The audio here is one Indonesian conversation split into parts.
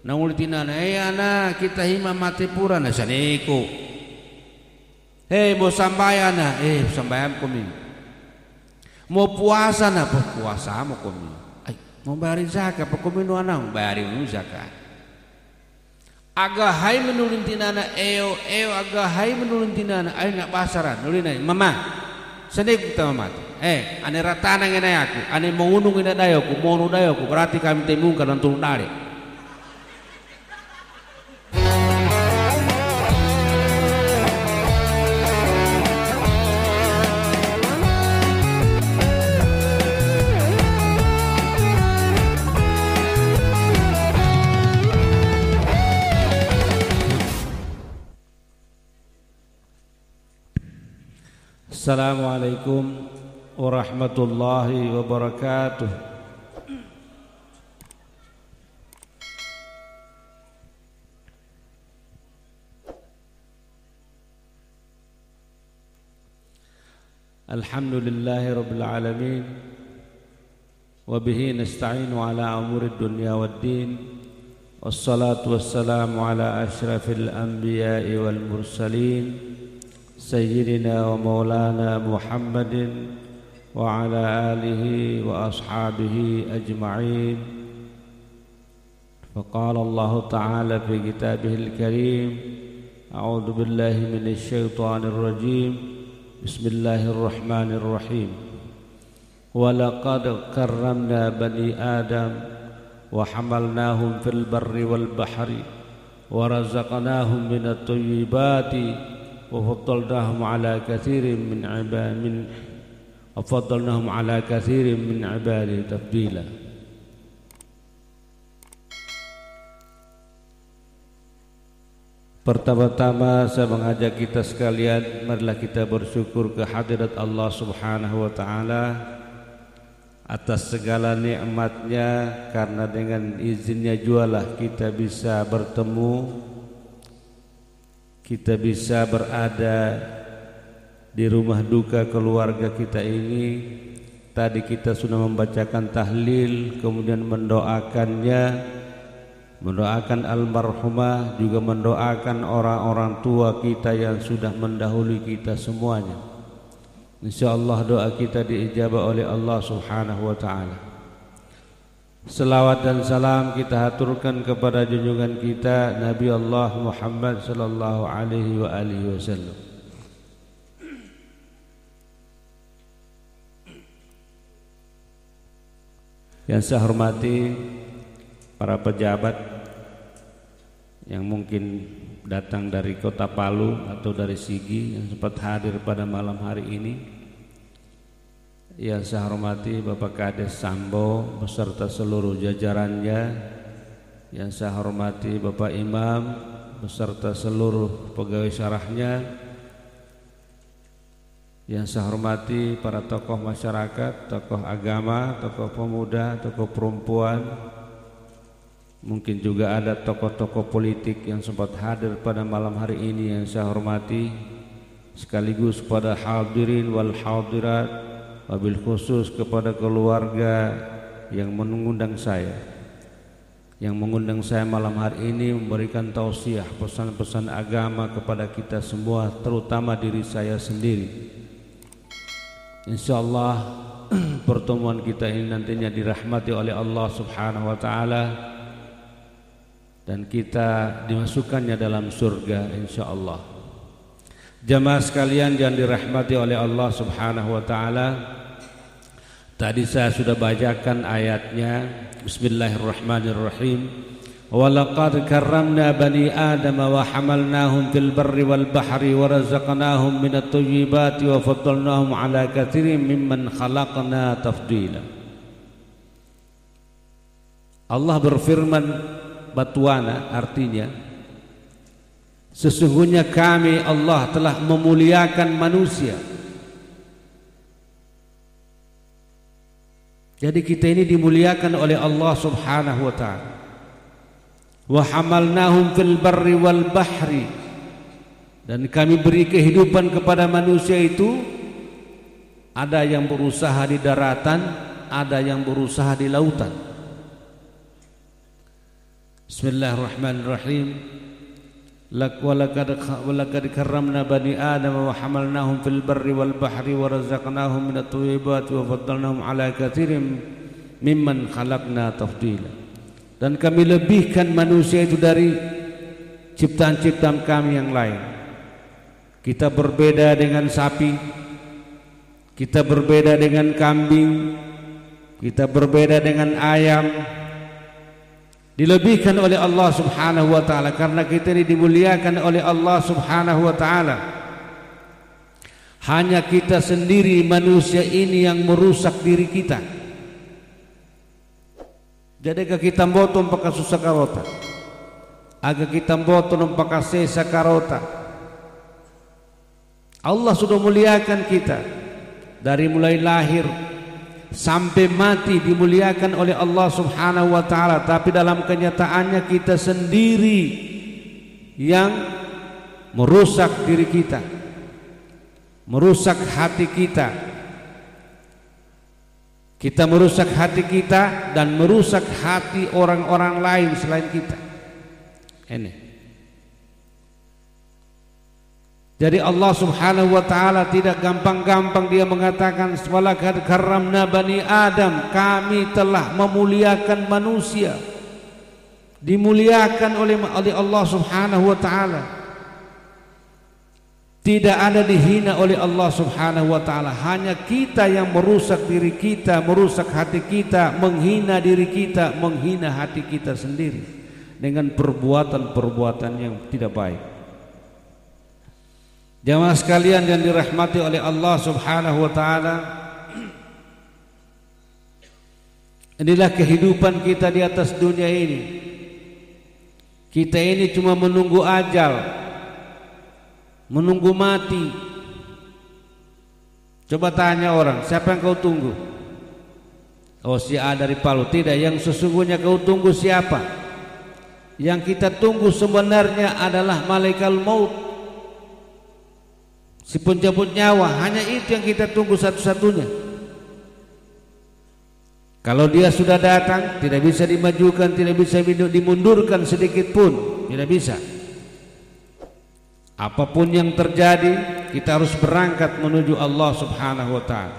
Nangulitinana, anak kita hima mati pura na saniku. Mau sambayan na, sambayan kami. Mau puasa na, puasa mo kami. Mau bayarin zakat, kami no anang bayarin mo zakat. Agahay menulintinana, agahay menulintinana, ay nak pasaran, nulinay, mama, saniku kita mati. Ane ratana ngene aku, ane mengunung ngene dayo ku, mono dayo ku, berarti kami temungkan dan turun dari. Assalamualaikum warahmatullahi wabarakatuh. Alhamdulillahi rabbil alamin. Wa bihi nasta'inu ala umuri dunya waddin. Wassalatu wassalamu ala asyrafil anbiya'i wal mursalin Sayyidina wa maulana Muhammadin wa ala alihi wa ashabihi ajma'in. Faqala Allah Ta'ala fi kitabihil karim, a'udhu billahi minash shaitanir rajim, bismillahirrahmanirrahim. Wa laqad karramna bani Adam wa hamalnahum fil barri wal bahri wa razaqnahum minat thayyibati وفضلناهم على كثير من عباده تفضيلا. Pertama-tama saya mengajak kita sekalian, marilah kita bersyukur kehadirat Allah Subhanahu wa taala atas segala nikmatnya, karena dengan izinnya jualah kita bisa bertemu, kita bisa berada di rumah duka keluarga kita ini. Tadi kita sudah membacakan tahlil, kemudian mendoakannya, mendoakan almarhumah, juga mendoakan orang-orang tua kita yang sudah mendahului kita semuanya. InsyaAllah doa kita diijabah oleh Allah Subhanahu wa ta'ala. Selawat dan salam kita haturkan kepada junjungan kita Nabi Allah Muhammad sallallahu alaihi wa alihi wasallam. Yang saya hormati para pejabat yang mungkin datang dari kota Palu atau dari Sigi yang sempat hadir pada malam hari ini. Yang saya hormati Bapak Kades Sambo beserta seluruh jajarannya. Yang saya hormati Bapak Imam beserta seluruh pegawai syarahnya. Yang saya hormati para tokoh masyarakat, tokoh agama, tokoh pemuda, tokoh perempuan. Mungkin juga ada tokoh-tokoh politik yang sempat hadir pada malam hari ini yang saya hormati. Sekaligus pada hadirin wal hadirat, wabil khusus kepada keluarga yang mengundang saya, malam hari ini memberikan tausiah pesan-pesan agama kepada kita semua, terutama diri saya sendiri. InsyaAllah pertemuan kita ini nantinya dirahmati oleh Allah Subhanahu wa ta'ala, dan kita dimasukkannya dalam surga InsyaAllah. Jamaah sekalian yang dirahmati oleh Allah Subhanahu wa ta'ala, tadi saya sudah bacakan ayatnya. Bismillahirrahmanirrahim. Wa laqad karramna bani Adam wa hamalnahum fil barri wal bahri wa razaqnahum minat thayyibati wa faddalnahum ala katsirin mimman khalaqna tafdila. Allah berfirman batuana, artinya sesungguhnya kami Allah telah memuliakan manusia. Jadi kita ini dimuliakan oleh Allah Subhanahu wa ta'ala. Wa hamalnahum fil barri wal bahri, dan kami beri kehidupan kepada manusia itu, ada yang berusaha di daratan, ada yang berusaha di lautan. Bismillahirrahmanirrahim. Walaqad karramna bani Adam wa hamalnahum fil barri wal bahri wa razaqnahum minat thayyibati wa faddalnahum ala katsirin mimman khalaqna tafdila. Dan kami lebihkan manusia itu dari ciptaan-ciptaan kami yang lain. Kita berbeda dengan sapi, kita berbeda dengan kambing, kita berbeda dengan ayam. Dilebihkan oleh Allah Subhanahu wa taala karena kita ini dimuliakan oleh Allah Subhanahu wa taala. Hanya kita sendiri manusia ini yang merusak diri kita. Jadi kita boton pakai susah karota, aga kita boton pakai sesa karota. Allah sudah muliakan kita dari mulai lahir sampai mati, dimuliakan oleh Allah Subhanahu wa taala, tapi dalam kenyataannya kita sendiri yang merusak diri kita, merusak hati kita. Kita merusak hati kita dan merusak hati orang-orang lain selain kita. Ini. Jadi Allah Subhanahu wa taala tidak gampang-gampang dia mengatakan walaqad karramna bani Adam, kami telah memuliakan manusia. Dimuliakan oleh Allah Subhanahu wa taala. Tidak ada dihina oleh Allah Subhanahu wa taala, hanya kita yang merusak diri kita, merusak hati kita, menghina diri kita, menghina hati kita sendiri dengan perbuatan-perbuatan yang tidak baik. Jamaah sekalian yang dirahmati oleh Allah Subhanahu wa taala, inilah kehidupan kita di atas dunia ini. Kita ini cuma menunggu ajal, menunggu mati. Coba tanya orang, siapa yang kau tunggu? Oh, si A dari Palu. Tidak, yang sesungguhnya kau tunggu siapa? Yang kita tunggu sebenarnya adalah malaikat maut, si pencabut nyawa. Hanya itu yang kita tunggu satu-satunya. Kalau dia sudah datang, tidak bisa dimajukan, tidak bisa dimundurkan sedikit pun, tidak bisa. Apapun yang terjadi, kita harus berangkat menuju Allah Subhanahu wa taala.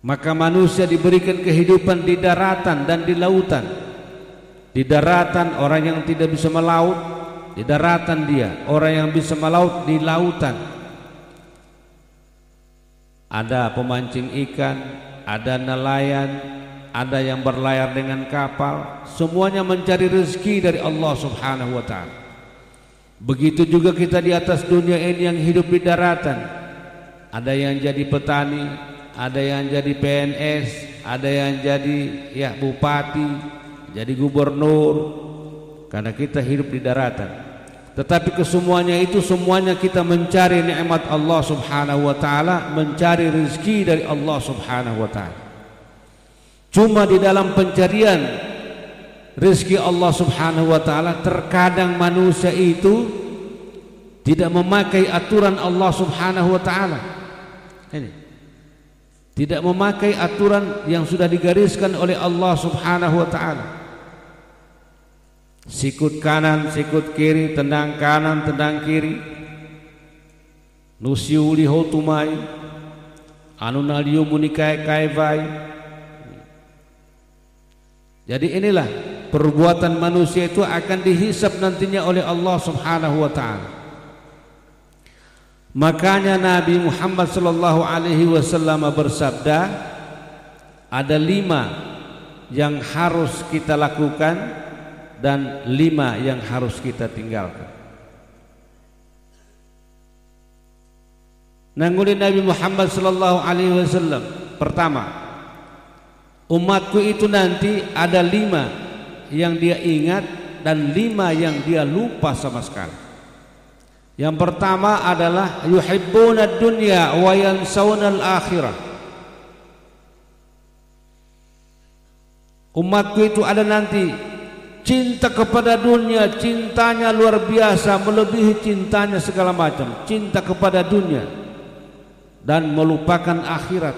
Maka manusia diberikan kehidupan di daratan dan di lautan. Di daratan orang yang tidak bisa melaut, di daratan dia, orang yang bisa melaut di lautan. Ada pemancing ikan, ada nelayan, ada yang berlayar dengan kapal, semuanya mencari rezeki dari Allah Subhanahu wa taala. Begitu juga kita di atas dunia ini yang hidup di daratan. Ada yang jadi petani, ada yang jadi PNS, ada yang jadi bupati, jadi gubernur, karena kita hidup di daratan. Tetapi kesemuanya itu semuanya kita mencari nikmat Allah Subhanahu wa taala, mencari rezeki dari Allah Subhanahu wa taala. Cuma di dalam pencarian rezeki Allah Subhanahu wa taala, terkadang manusia itu tidak memakai aturan Allah Subhanahu wa taala. Ini tidak memakai aturan yang sudah digariskan oleh Allah Subhanahu wa taala. Sikut kanan, sikut kiri, tendang kanan, tendang kiri. Nusiu liho tumai, anu naliu munikai kaivai. Jadi inilah perbuatan manusia itu akan dihisab nantinya oleh Allah Subhanahu wa taala. Makanya Nabi Muhammad sallallahu alaihi wasallam bersabda, ada 5 yang harus kita lakukan dan 5 yang harus kita tinggalkan. Nangulin Nabi Muhammad sallallahu alaihi wasallam, pertama, umatku itu nanti ada 5 yang dia ingat dan 5 yang dia lupa sama sekali. Yang pertama adalah yuhibbuna dunya wa yansawna al-akhirah. Umatku itu ada nanti cinta kepada dunia, cintanya luar biasa, melebihi cintanya segala macam, cinta kepada dunia dan melupakan akhirat.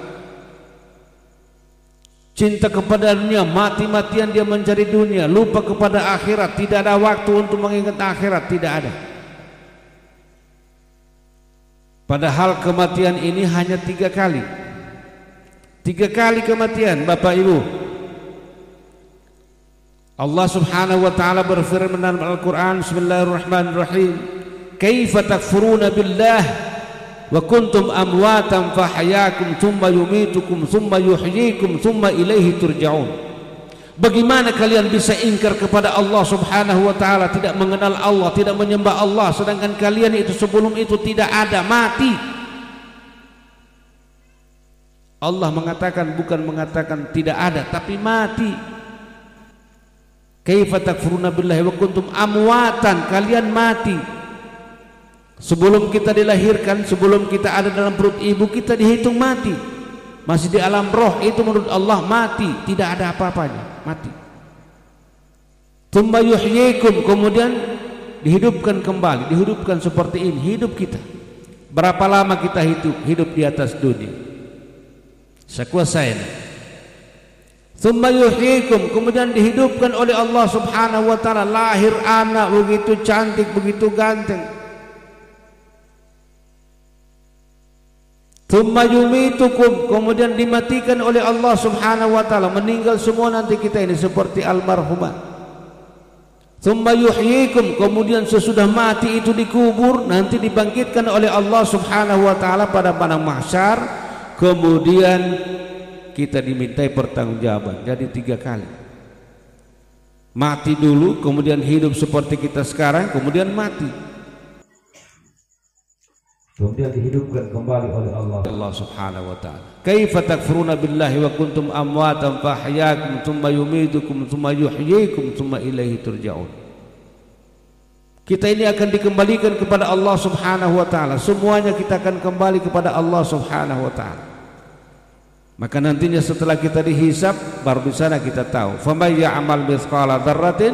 Cinta kepada dunia, mati-matian dia mencari dunia, lupa kepada akhirat, tidak ada waktu untuk mengingat akhirat, tidak ada. Padahal kematian ini hanya 3 kali. 3 kali kematian, Bapak Ibu. Allah Subhanahu wa taala berfirman dalam Al-Qur'an, Bismillahirrahmanirrahim, "Kaifa takfuruna billah wa kuntum amwatan fahyakum thumma yumitukum thumma yuhyikum thumma ilaihi turja'un." Bagaimana kalian bisa ingkar kepada Allah Subhanahu wa taala, tidak mengenal Allah, tidak menyembah Allah, sedangkan kalian itu sebelum itu tidak ada, mati. Allah mengatakan, bukan mengatakan tidak ada, tapi mati. Kaifa takfuruna billahi wa kuntum amwatan, kalian mati. Sebelum kita dilahirkan, sebelum kita ada dalam perut ibu, kita dihitung mati. Masih di alam roh, itu menurut Allah mati, tidak ada apa-apanya, mati. Tsumma yuhyikum, kemudian dihidupkan kembali, dihidupkan seperti ini hidup kita. Berapa lama kita hidup di atas dunia? Sekuasa ini. Tsumma yuhyikum, kemudian dihidupkan oleh Allah Subhanahu wa taala, lahir anak begitu cantik, begitu ganteng. Tsumma yumitukum, kemudian dimatikan oleh Allah Subhanahu wa taala, meninggal semua nanti kita ini seperti almarhumah. Tsumma yuhyikum, kemudian sesudah mati itu dikubur, nanti dibangkitkan oleh Allah Subhanahu wa taala pada padang mahsyar, kemudian kita dimintai pertanggungjawaban. Jadi 3 kali. Mati dulu, kemudian hidup seperti kita sekarang, kemudian mati. Kemudian dihidupkan kembali oleh Allah Subhanahu wa taala. Kaifa takfuruna billahi wa kuntum amwatan fa ahyakum tsumma yumitukum tsumma yuhyikum tsumma ilaihi turja'un. Kita ini akan dikembalikan kepada Allah Subhanahu wa taala. Semuanya kita akan kembali kepada Allah Subhanahu wa taala. Maka nantinya setelah kita dihisab, baru di sana kita tahu. Faman ya'mal mithqala dzarratin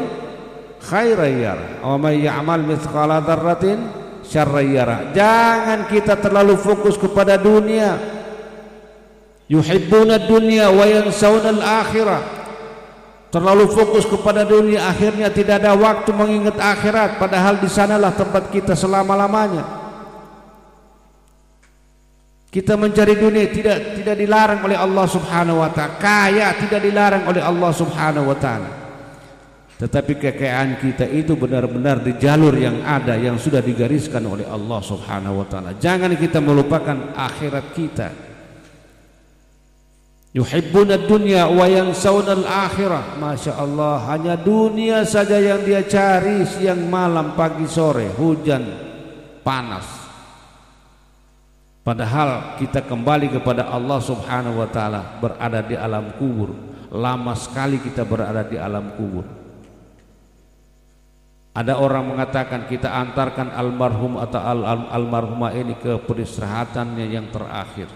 khairan yarah wa may ya'mal mithqala dzarratin syarrayara. Jangan kita terlalu fokus kepada dunia. Yuhibbuna dunya wa yansawna al-akhirah. Terlalu fokus kepada dunia, akhirnya tidak ada waktu mengingat akhirat, padahal di sanalah tempat kita selama-lamanya. Kita mencari dunia tidak dilarang oleh Allah Subhanahu wa taala. Kaya tidak dilarang oleh Allah Subhanahu wa taala. Tetapi kekayaan kita itu benar-benar di jalur yang ada, yang sudah digariskan oleh Allah Subhanahu wa taala. Jangan kita melupakan akhirat kita. Yuhibbuna dunya wa yansawna al-akhirah. Masya Allah, hanya dunia saja yang dia cari, siang malam, pagi sore, hujan, panas. Padahal kita kembali kepada Allah Subhanahu wa taala, berada di alam kubur. Lama sekali kita berada di alam kubur. Ada orang mengatakan kita antarkan almarhum atau almarhumah ini ke peristirahatannya yang terakhir.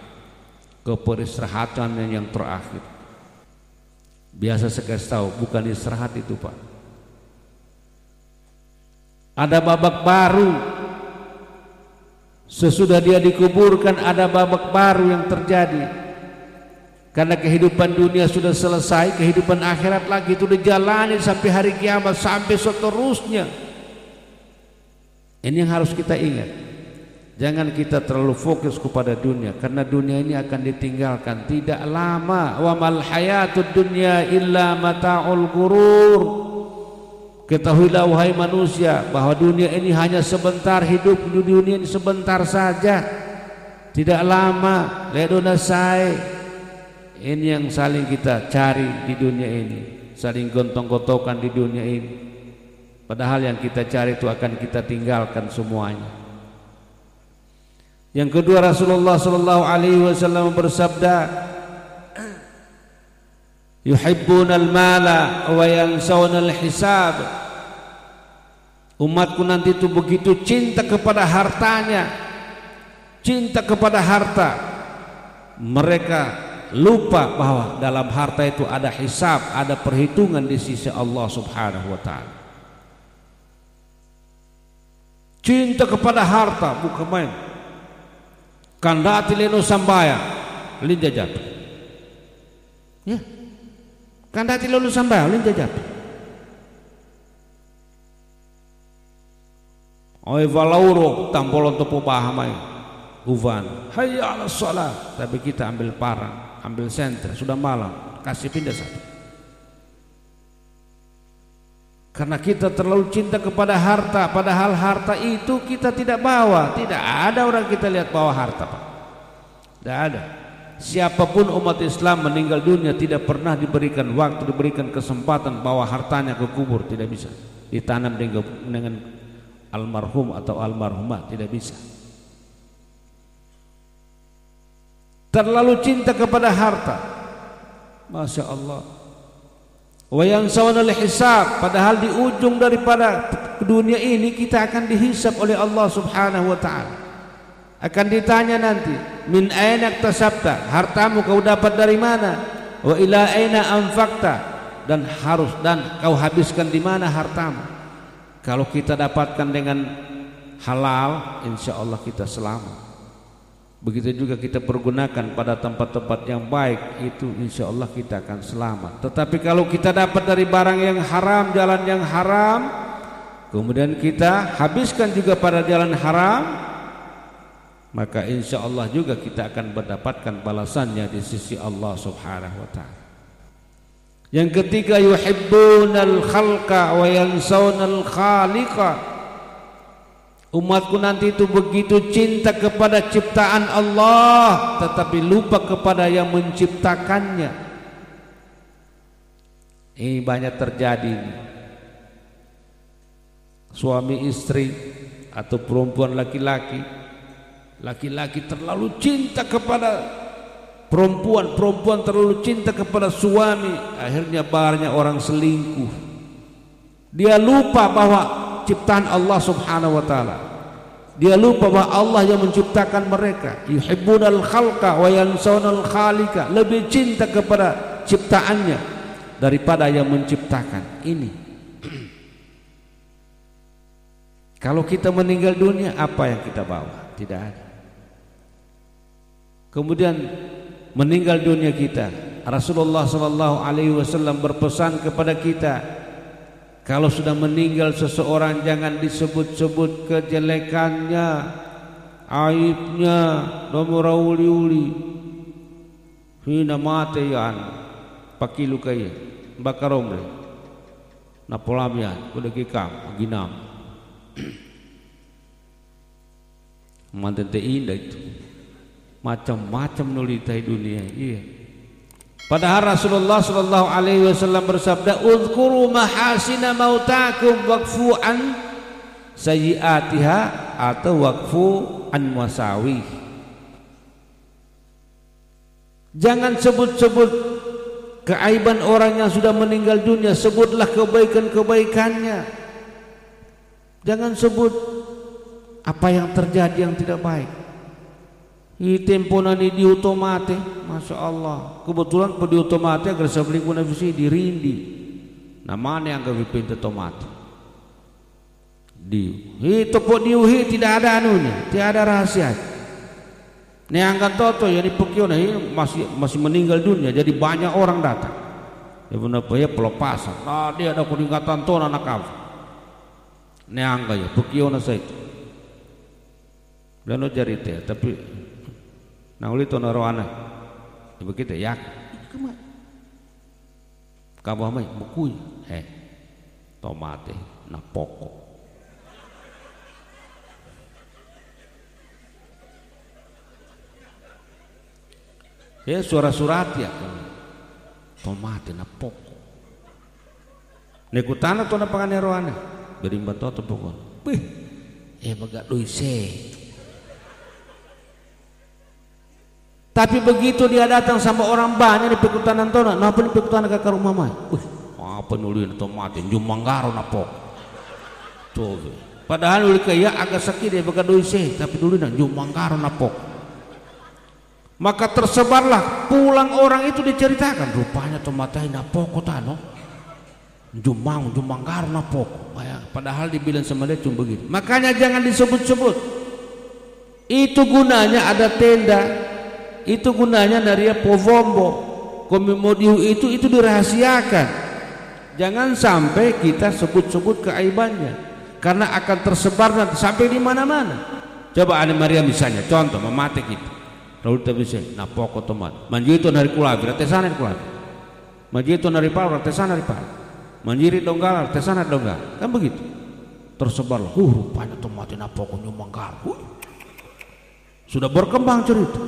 Ke peristirahatannya yang terakhir. Biasa saya kasih tahu, bukan istirahat itu, Pak. Ada babak baru. Sesudah dia dikuburkan, ada babak baru yang terjadi. Karena kehidupan dunia sudah selesai, kehidupan akhirat lagi itu dijalani sampai hari kiamat, sampai seterusnya. Ini yang harus kita ingat. Jangan kita terlalu fokus kepada dunia, karena dunia ini akan ditinggalkan tidak lama. Wa mal hayatud dunya illa mata'ul ghurur. Ketahuilah wahai manusia bahwa dunia ini hanya sebentar, hidup di dunia ini sebentar saja, tidak lama. Ledona say. Ini yang saling kita cari di dunia ini, saling gontong-gontokan di dunia ini. Padahal yang kita cari itu akan kita tinggalkan semuanya. Yang kedua, Rasulullah sallallahu alaihi wasallam bersabda, yuhibbunal mala wa yansawunal hisab. Umatku nanti itu begitu cinta kepada hartanya, cinta kepada harta, mereka lupa bahwa dalam harta itu ada hisab, ada perhitungan di sisi Allah Subhanahu wa taala. Cinta kepada harta bukan main. Kandati leno sambaya linja jatuh. Ya, Kan dati lalu sambalin jajap. Oi valauro tampolon topo pahamai. Uvan, hayya 'alas shalah. Tapi kita ambil parang, ambil senter, sudah malam, kasih pindah satu. Karena kita terlalu cinta kepada harta, padahal harta itu kita tidak bawa. Tidak ada orang kita lihat bawa harta, Pak. Tidak ada. Siapapun umat Islam meninggal dunia tidak pernah diberikan waktu, diberikan kesempatan bawa hartanya ke kubur, tidak bisa. Ditanam dengan almarhum atau almarhumah, tidak bisa. Terlalu cinta kepada harta, Masya Allah. Wa yansawna al-hisab, padahal di ujung daripada dunia ini kita akan dihisab oleh Allah Subhanahu wa taala. Akan ditanya nanti, min aina iktasabta, hartamu kau dapat dari mana? Wa ila aina anfaqta, dan kau habiskan di mana hartamu? Kalau kita dapatkan dengan halal, insya Allah kita selamat. Begitu juga kita pergunakan pada tempat-tempat yang baik, itu insya Allah kita akan selamat. Tetapi kalau kita dapat dari barang yang haram, jalan yang haram, kemudian kita habiskan juga pada jalan haram, maka insya Allah juga kita akan mendapatkan balasannya di sisi Allah Subhanahu wa ta'ala. Yang ketiga, yuhibbunal khalqa wa yansawunal khaliqa. Umatku nanti itu begitu cinta kepada ciptaan Allah, tetapi lupa kepada yang menciptakannya. Ini banyak terjadi. Suami istri atau perempuan laki-laki, laki-laki terlalu cinta kepada perempuan, perempuan terlalu cinta kepada suami, akhirnya banyak orang selingkuh. Dia lupa bahwa ciptaan Allah Subhanahu wa taala. Dia lupa bahwa Allah yang menciptakan mereka. Yuhibbunal khalqa wa yansawunal khaliqa, lebih cinta kepada ciptaannya daripada yang menciptakan. Ini. Kalau kita meninggal dunia, apa yang kita bawa? Tidak ada. Kemudian meninggal dunia kita, Rasulullah SAW berpesan kepada kita, kalau sudah meninggal seseorang jangan disebut-sebut kejelekannya, aibnya, nomor uli-uli. Hina mate yan, pakilu kaya, bakaromle, napolamian, kuda kikam, ginam. Mantan indah itu. Macam-macam nulitai dunia. Iya. Padahal Rasulullah SAW bersabda, "Uzkuru mahasina mautakum waqfu an sayyiatiha atau waqfu an masawi." Jangan sebut-sebut keaiban orang yang sudah meninggal dunia, sebutlah kebaikan-kebaikannya. Jangan sebut apa yang terjadi yang tidak baik. I temponani di otomate, Masya Allah. Kebetulan di otomate agar sebeli kuna visi dirindi. Namanya yang kepinta tomate. Di, topok diuhi tidak ada anunya, tidak ada rahasia. Nih angkat toto ya di Pekio masih meninggal dunia, jadi banyak orang datang. Ya benar ya pelepasan. Nah dia ada peningkatan ton anak kau. Nih angkat ya Pekio nasa itu. Dan lo cari teh, tapi nah uli to naro anak ibu kita yak kemana kabah mai bukui tomate na pokok ya surat-surat ya tomate na pokok nekutana to na panganero anak berimba to pokok baga doise. Tapi begitu dia datang sama orang banyak di Pekutanan tona, napa di Pekutanan ke rumah mai? Apa nulin tomate jumanggaro napok. Tuh. Padahal uli kaya agak sakit dia baka doise, tapi dulu nang jumanggaro napok. Maka tersebarlah pulang orang itu diceritakan, rupanya tomate napok tano. Jumanggaro napok. Padahal dibilang sama dia cuma begitu. Makanya jangan disebut-sebut. Itu gunanya ada tenda. Itu gunanya naria povombo. komodiu itu dirahasiakan. Jangan sampai kita sebut-sebut keaibannya, karena akan tersebar nanti sampai di mana-mana. Coba Ane Maria misalnya, contoh memate kita. Lalu kita bisa, nah pokok teman. Manjito nari kulabi, ratesana kulabi. Manjito nari palu, ratesana nari palu. Manjiri donggal, ratesana donggal. Kan begitu. Tersebarlah, rupanya tomate na pokok nyumanggal. Sudah berkembang cerita.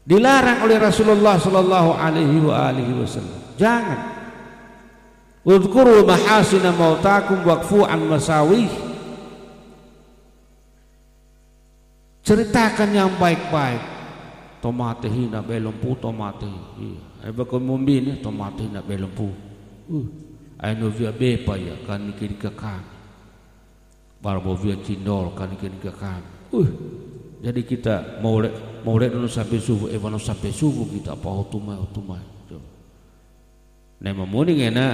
Dilarang oleh Rasulullah sallallahu alaihi wasallam. Jangan. Udhkuru mahasina mautakum waqfu an masawih. Ceritakan yang baik-baik. Tomate hina belempu tomate. Ai bakal mumbini tomate hina belempu. Ai no via bepa ya kan kiri ke kan. Barbo via cindol kan kiri ke kan. Jadi kita mau dulu sampai subuh, evano sampai subuh kita apa otumai. Nema muni ngena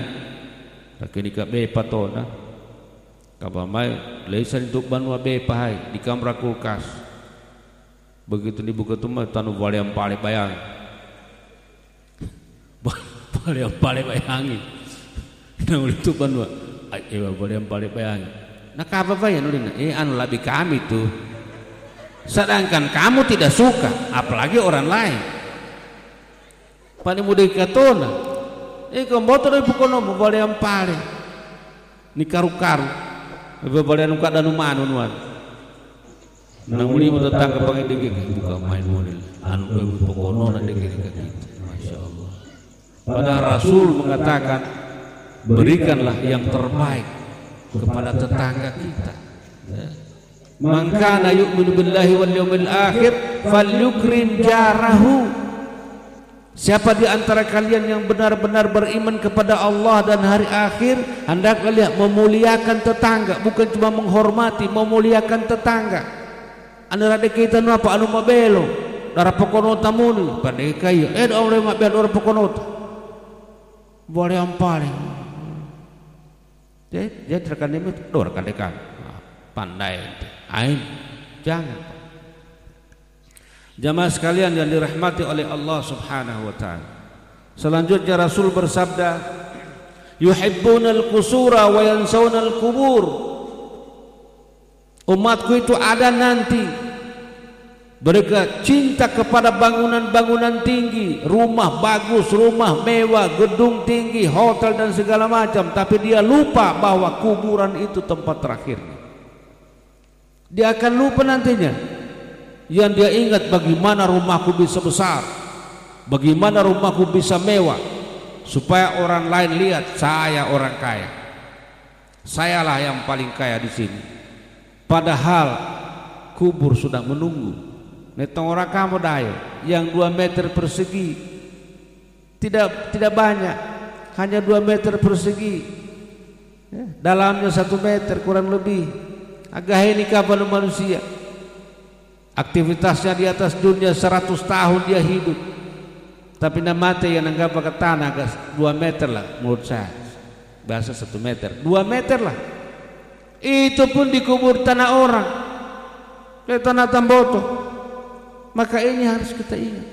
kini ka bepa to na. Kabamai leisan untuk banua bepa hai di kamera kulkas. Begitu dibuka tumai tanu bale yang paling bayang. Bale yang paling bayangi. Nah itu banua. Ai bale yang paling bayangi. Nah kapa bayan ulina? Anu lebih kami tuh. Sedangkan kamu tidak suka, apalagi orang lain. Pani muda katona. Komboto dari pukono bale yang paling. Ni karu-karu. Bale anu kada nu manu nuan. Nang uli tetangga pangai dege buka main model. Anu pukono na dege kita. Masyaallah. Padahal Rasul mengatakan berikanlah yang terbaik kepada tetangga kita. Man kana yu'minu billahi wal yawmil akhir falyukrim jarahu. Siapa di antara kalian yang benar-benar beriman kepada Allah dan hari akhir, hendaklah dia memuliakan tetangga, bukan cuma menghormati, memuliakan tetangga. Anda ada kita nu apa anu mabelo, darah pokono tamuni, pada kayu, orang mabelo orang pokono. Boleh yang paling. Jadi terkan itu dor kadekan. Pandai ain jangan. Jamaah sekalian yang dirahmati oleh Allah Subhanahu wa taala. Selanjutnya Rasul bersabda, yuhibbunal qusura wa yansawnal qubur. Umatku itu ada nanti mereka cinta kepada bangunan-bangunan tinggi, rumah bagus, rumah mewah, gedung tinggi, hotel dan segala macam, tapi dia lupa bahwa kuburan itu tempat terakhirnya. Dia akan lupa nantinya. Yang dia ingat bagaimana rumahku bisa besar, bagaimana rumahku bisa mewah, supaya orang lain lihat saya orang kaya. Sayalah yang paling kaya di sini. Padahal kubur sudah menunggu. Netong orang kamu dayo yang 2 meter persegi, tidak banyak, hanya 2 meter persegi, dalamnya 1 meter kurang lebih. Agak ini kapan manusia aktivitasnya di atas dunia 100 tahun dia hidup, tapi nak mati yang anggap ke tanah agak 2 meter lah menurut saya, bahasa 1 meter 2 meter lah, itu pun dikubur tanah orang, tanah Tamboto. Maka ini harus kita ingat.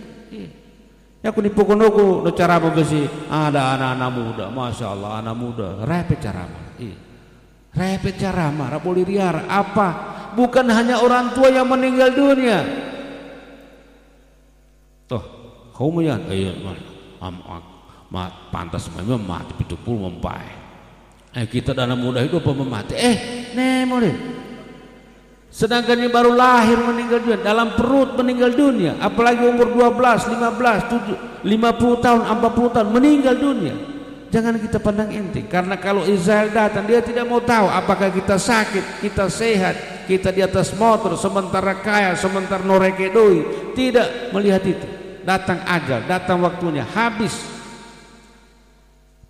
Ya aku dipukunuku no cara besi ada anak-anak muda, masya Allah anak muda repet cara repet cara marah boleh riara apa? Bukan hanya orang tua yang meninggal dunia. Toh, kamu ya, pantas memang mati itu pun mempai. Kita dana muda hidup apa mati? Boleh. Sedangkan yang baru lahir meninggal dunia, dalam perut meninggal dunia, apalagi umur 12, 15, 7, 50 tahun, 40 tahun meninggal dunia. Jangan kita pandang enteng, karena kalau Israel datang dia tidak mau tahu apakah kita sakit, kita sehat, kita di atas motor, sementara kaya, sementara noreke doi. Tidak melihat itu. Datang ajal, datang waktunya, habis.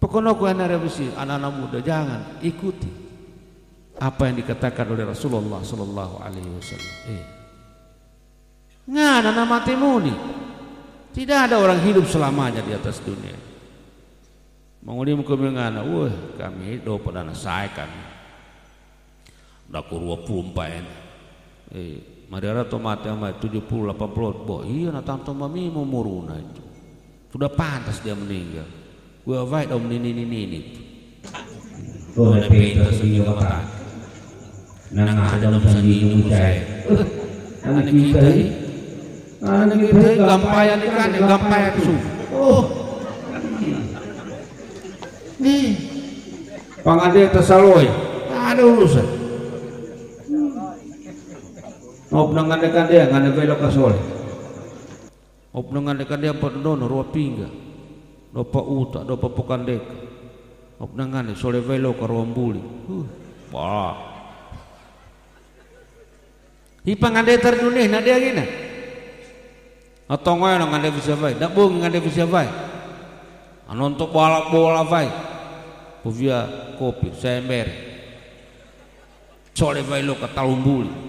Pekonoku anak-anak muda jangan ikuti apa yang dikatakan oleh Rasulullah sallallahu alaihi wasallam. Ngana nama temuni. Tidak ada orang hidup selamanya di atas dunia. Mengulim kami ngana, kami hidup pada anak saya kami. Daku 24. Madara tomate ama 70 80. Bo iya na tanto mami memuruna itu. Sudah pantas dia meninggal. Gua vai om ini. Boleh pintar juga mata. Nang ada urusan ini saya. Anak kita gampayan ikan, gampayan su. Oh. Nih. Pangade tersaloy. Ada urusan. Op nangandekan dia ngane belok ka sole. Op nangandekan dia dono ruwa pingga. Dopa uta, dopa pokandek. Op nangane sole belok ka ruwa mbuli. Wah. Hipangande terdunih na dia gina. Atau ngoy ngande bisa vai, dak bung ngande bisa vai. Anonto bola vai. Puvia kopi, sember. Sole belok ka talumbuli.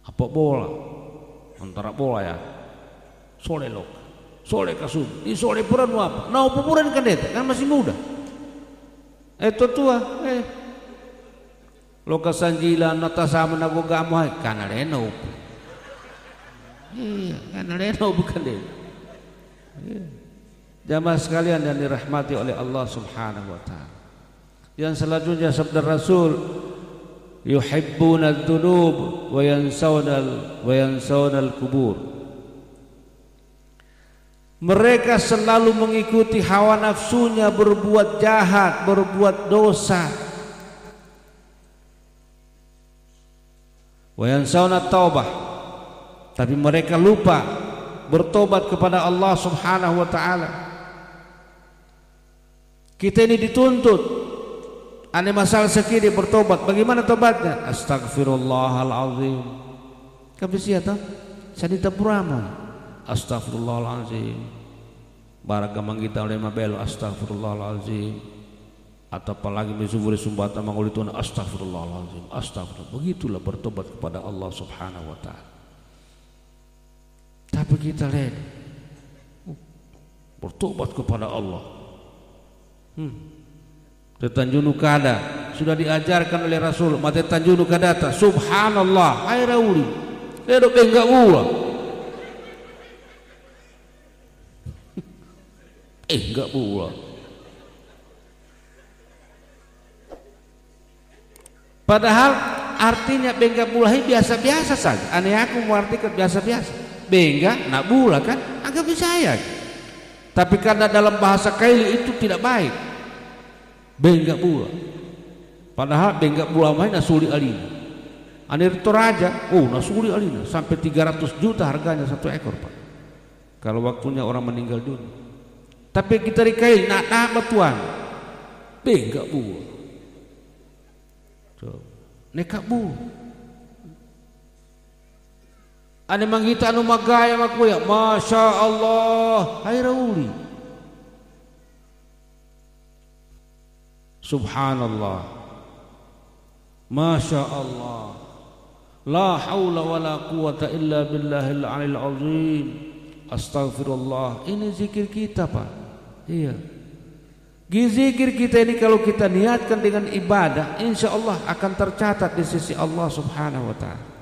Apa bola antara bola ya sole lok sole kasub di sole puran apa nah pupuran kan deta kan masih muda tua lo kasanjila nata sama nago gamai kana leno iya kana leno bukan deh jamaah sekalian yang dirahmati oleh Allah Subhanahu wa taala. Yang selanjutnya sabda Rasul yuhibbuna adz-dzunub wa yansawna al-qubur. Mereka selalu mengikuti hawa nafsunya berbuat jahat, berbuat dosa. Wa yansawna taubah. Tapi mereka lupa bertobat kepada Allah Subhanahu wa taala. Kita ini dituntut ane masalah sekini bertobat. Bagaimana tobatnya? Astagfirullahalazim. Kabisia ta? Sadita purama. Astagfirullahalazim. Baraka manggita oleh mabelo astagfirullahalazim. Atau apalagi misuburi sumbata mangulituna astagfirullahalazim. Astagfirullah. Begitulah bertobat kepada Allah Subhanahu wa taala. Tapi kita lihat bertobat kepada Allah. Tetanjunu kada sudah diajarkan oleh Rasul. Mate tanjunu kadata subhanallah ai rauli. Ledo enggak gua. Enggak gua. Padahal artinya bengga bulahi biasa-biasa saja. Aneh aku mengartikan biasa-biasa. Bengga nak bula kan agak bisa ya. Tapi karena dalam bahasa kaili itu tidak baik. Bengga bula. Padahal bengga bula mah nasuli alina. Anir Toraja, nasuli alina sampai 300 juta harganya satu ekor, Pak. Kalau waktunya orang meninggal dunia. Tapi kita rikail nak batuan. Bengga bula. So, neka bu. Ane manggita anu magaya makuya, Masya Allah, hai rauli. Subhanallah, Masya Allah, la haula wa la quwata illa billahil alil azim. Astaghfirullah. Ini zikir kita, Pak. Iya. Zikir kita ini kalau kita niatkan dengan ibadah, insya Allah akan tercatat di sisi Allah Subhanahu wa ta'ala.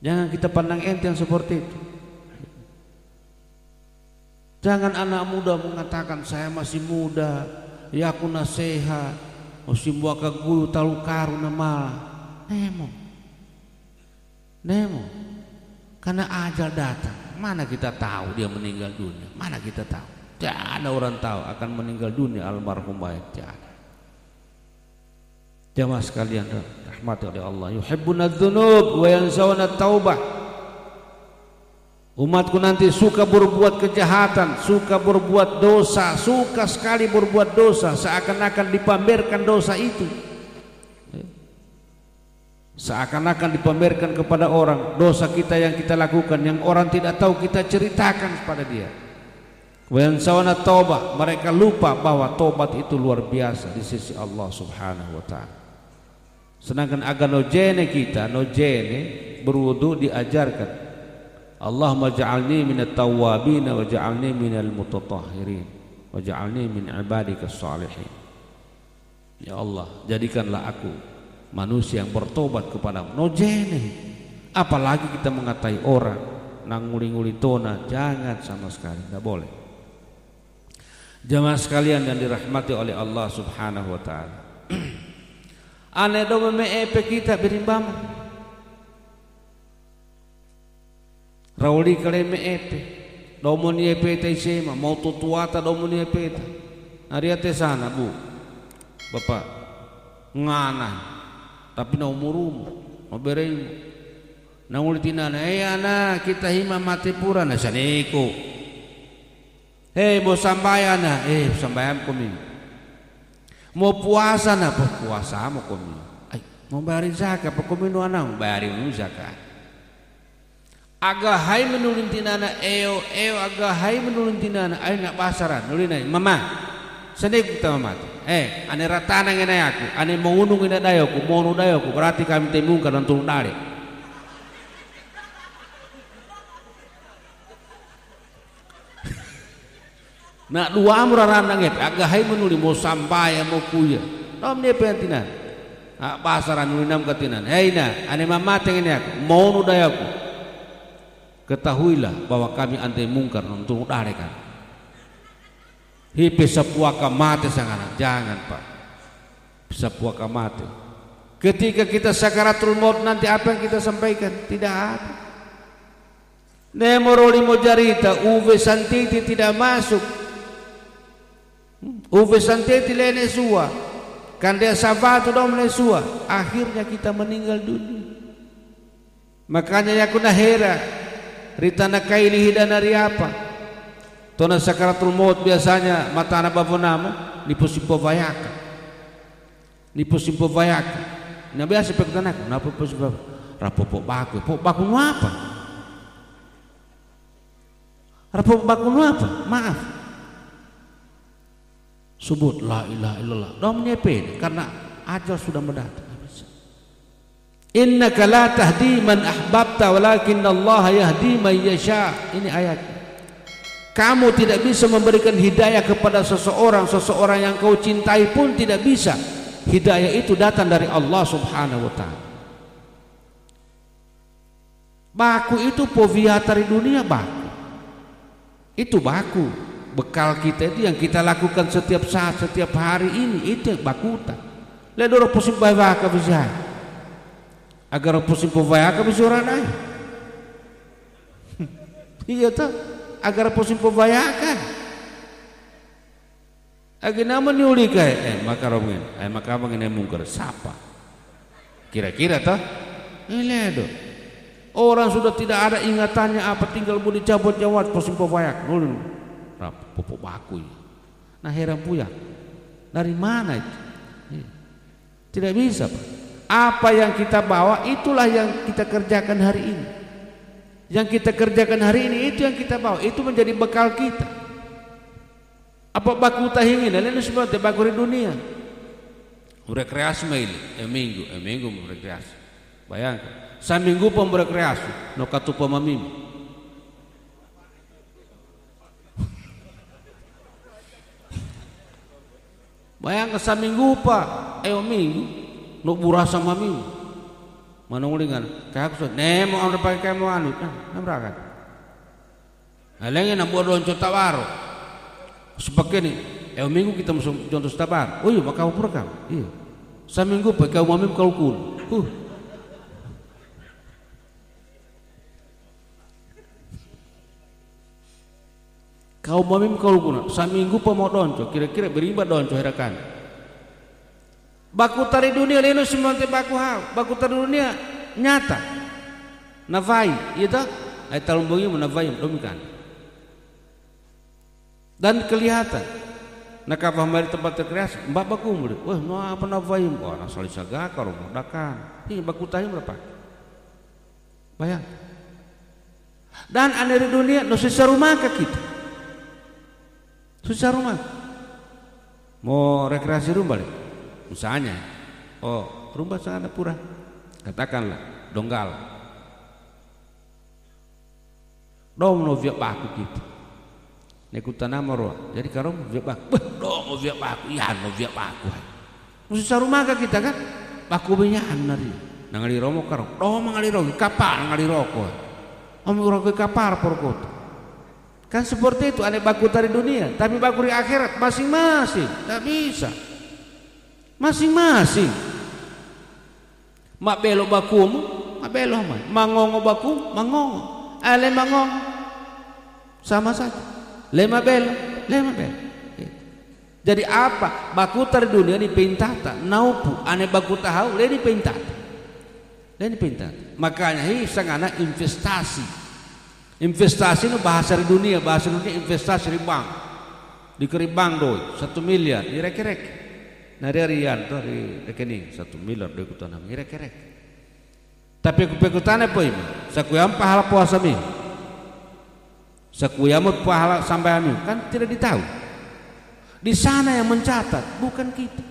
Jangan kita pandang enteng seperti itu. Jangan anak muda mengatakan saya masih muda, ya aku nasihat, musim buaka guru talu karu nama Nemo, karena ajal datang. Mana kita tahu dia meninggal dunia? Mana kita tahu? Tidak ada orang tahu akan meninggal dunia almarhum baik. Jamaah sekalian rahmati oleh Allah. Yuhibbuna dzunub wa yansawna taubah. Umatku nanti suka berbuat kejahatan, suka berbuat dosa, suka sekali berbuat dosa, seakan-akan dipamerkan dosa itu. Seakan-akan dipamerkan kepada orang dosa kita yang kita lakukan, yang orang tidak tahu kita ceritakan kepada dia. Wa yansawna taubah, mereka lupa bahwa tobat itu luar biasa di sisi Allah Subhanahu wa taala. Sedangkan agak nojene kita, berwudu diajarkan Allahumma ja'alni minat tawwabin wa ja'alni minal mutatahhirin wa ja'alni min ibadikas salihin. Ya Allah, jadikanlah aku manusia yang bertobat kepadamu. Nojene Apalagi kita mengatai orang nang nguli-nguli tona, jangan sama sekali, tidak boleh. Jamaah sekalian yang dirahmati oleh Allah Subhanahu wa taala. Ane do meepe kita berimbam. Rauli kale meepe. Do mo ni epe tai sema, mau tutuata do mo ni epe. Ariate sana, Bu. Bapak ngana. Tapi na umurumu, maberei. Nang ulitinana, anak kita hima mati pura na saniko. Mau sambayan na, sambayan kami. Mau puasa na, puasa mo kami. Mau bayarin zakat, kami no anang bayarin mo zakat. Aga hay menulintinana, aga hay menulintinana, ay nak basaran, nulinay, mama, saniko kita mamati. Ane ratana ngene aku, ane mengunung ngene dayo ku, mono dayo ku, berarti kami temungkan dan turun dari. Nak dua amraran nangep agak hai menuli mau sampai mau kuya. Nom ne pentina. Pasaran nuli nam katinan. Na, ane mama tengene aku, mau nudai aku. Ketahuilah bahwa kami anti mungkar untuk darekan. Hipe sapuaka mate sangana, jangan Pak. Sapuaka mate. Ketika kita sakaratul maut nanti apa yang kita sampaikan? Tidak ada. Nemoroli mojarita, uve santiti tidak masuk. Uve santiti lene sua, kandea sabatu dom lene sua. Akhirnya kita meninggal dunia. Makanya yakuna hera, ritana kaili hidanari apa? Tona sakaratul maut biasanya matana bafonama nipusimpo vayaka. Nipusimpo vayaka. Na biasa pektanak, napa pusimpo rapopo baku. Pok baku nu apa? Rapopo baku nu apa? Maaf. Sebut la ilaha illallah. Dom nyepe karena ajal sudah mendatang. Innaka la tahdi man ahbabta walakinna Allah yahdi man yasha. Ini ayatnya. Kamu tidak bisa memberikan hidayah kepada seseorang yang kau cintai pun tidak bisa. Hidayah itu datang dari Allah Subhanahu wa taala. Baku itu poviatari dunia baku. Itu baku. Bekal kita itu yang kita lakukan setiap saat, setiap hari ini, itu bakuta. Ledoro pusim bayaka bisa. Agar pusim bayaka bisa orang lain. Iya tuh, agar pusim bayaka. Agi nama niuli kaya, maka romgen, maka mengenai mungkar siapa? Kira-kira tuh, ledo. Orang sudah tidak ada ingatannya apa, tinggal mau dicabut jawab pusim bayak. Popok baku. Nah heran puya. Dari mana itu? Tidak bisa. Apa yang kita bawa itulah yang kita kerjakan hari ini. Yang kita kerjakan hari ini itu yang kita bawa. Itu menjadi bekal kita. Apa baku tahingin? Lain semua baku di dunia. Rekreasi maili. Minggu rekreasi. Bayangkan. Saminggu pun rekreasi. No katu pamamim. Bayangkan saminggu Pak, minggu, nuk burah sama minggu. Mana ulingan? Kayak aku nemo orang pakai kayak mau anu, nambrakan. Alengnya nak buat doncot tawaro. Seperti ini, minggu kita masuk contoh tabar. Oh iya, maka kau perekam. Iya. Saminggu pakai kau mamim kau kul. Kau mamim kau guna, saminggu pemau donco, kira-kira berimbad donco herakan. Baku tari dunia leno semua baku hal, baku tari dunia nyata. Nafai, iya tak? Ay talumbungi menafai demikian. Dan kelihatan. Nak apa mari tempat rekreasi, mbak baku murid. Wah, no apa nafai? Wah, nasali sagaka, romodakan. Ini baku tari berapa? Bayang. Dan aneh dunia, no sesarumah kita. Susah rumah. Mau rekreasi rumah balik. Misalnya, rumah sana pura. Katakanlah, Donggal. Dom no via baku gitu. Nekutan nama roh. Jadi kalau via baku, dom no via baku, ya no via baku. Susah rumah kita kan? Baku banyak nari. nangaliro mo karo mangaliro kapal nangaliro ko uro kapar porkot kan seperti itu. Ada baku dari dunia tapi baku di akhirat masing-masing, tak bisa masing-masing. Mak belo bakumu mak belo mah, mangongo baku mangongo, ale mangongo sama saja, lema belo. Jadi apa baku dari dunia ni pintata naupu ane baku tahu le ni pintata. Makanya sangana investasi itu bahasa di dunia investasi di bank, di bank doi 1 miliar direk-rek nari rian tuh di rekening 1 miliar doi kutanam direk-rek. Tapi kepekutan apa ini? Sakuyam pahala puasa mi, sakuyam pahala sampai anu kan tidak ditahu. Di sana yang mencatat bukan kita.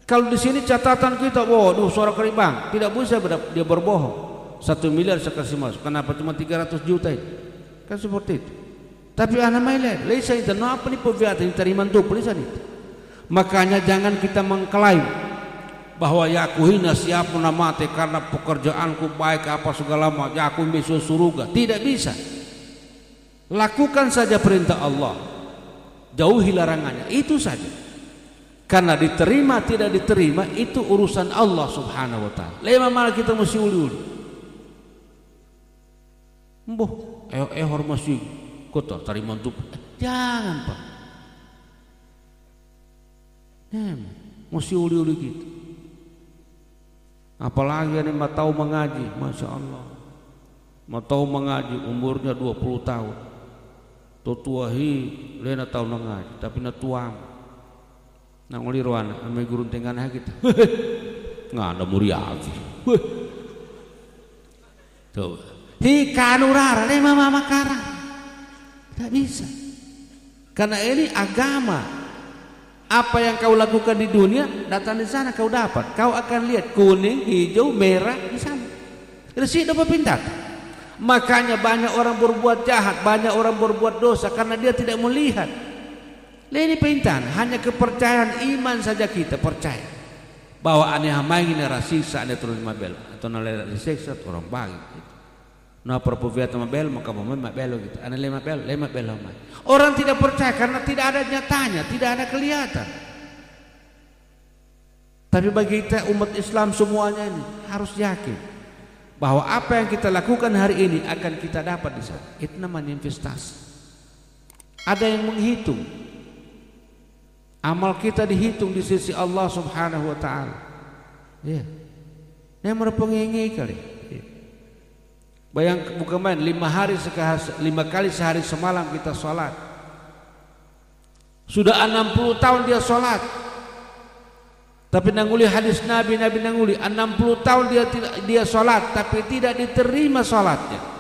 Kalau di sini catatan kita, waduh suara keribang, tidak bisa dia berbohong. 1 miliar saya kasih masuk. Kenapa cuma 300 juta itu? Kan seperti itu. Tapi anak maile, leisa itu apa nih peviat ini terima tuh tulisan itu. Makanya jangan kita mengklaim bahwa ya aku hina siapa nama mati karena pekerjaanku baik apa segala macam, ya aku besok surga. Tidak bisa. Lakukan saja perintah Allah, jauhi larangannya, itu saja. Karena diterima tidak diterima itu urusan Allah subhanahu wa ta'ala. Lema malah kita mesti uli-uli. Mboh, hormasi kota terima tuh. Jangan Pak. Mesti uli-uli gitu. Apalagi ini mau tahu mengaji, masya Allah. Mau tahu mengaji umurnya 20 tahun. Tutuahi lena tahu mengaji, tapi na tuang. Nang uli ruana ame gurun tengah kita nggak ada muriaki coba hikanurara lema mama karang tidak bisa karena ini agama. Apa yang kau lakukan di dunia datang di sana kau dapat, kau akan lihat kuning hijau merah di sana resi dapat pintar. Makanya banyak orang berbuat jahat, banyak orang berbuat dosa karena dia tidak melihat. Ini pintar, hanya kepercayaan iman saja kita percaya bahwa aneh main rasisa aneh turun mabel atau nalai disiksa orang bagi. Nah perpuviat mabel maka mabel gitu. Aneh lema bel mai. Orang tidak percaya karena tidak ada nyatanya, tidak ada kelihatan. Tapi bagi kita umat Islam semuanya ini harus yakin bahwa apa yang kita lakukan hari ini akan kita dapat di sana. Itu namanya investasi. Ada yang menghitung. Amal kita dihitung di sisi Allah subhanahu wa ta'ala. Ya. Ini merepengingi kali. Ya. Bayang bukan main 5 kali sehari semalam kita sholat. Sudah 60 tahun dia sholat. Tapi nanguli hadis Nabi nanguli 60 tahun dia sholat tapi tidak diterima sholatnya.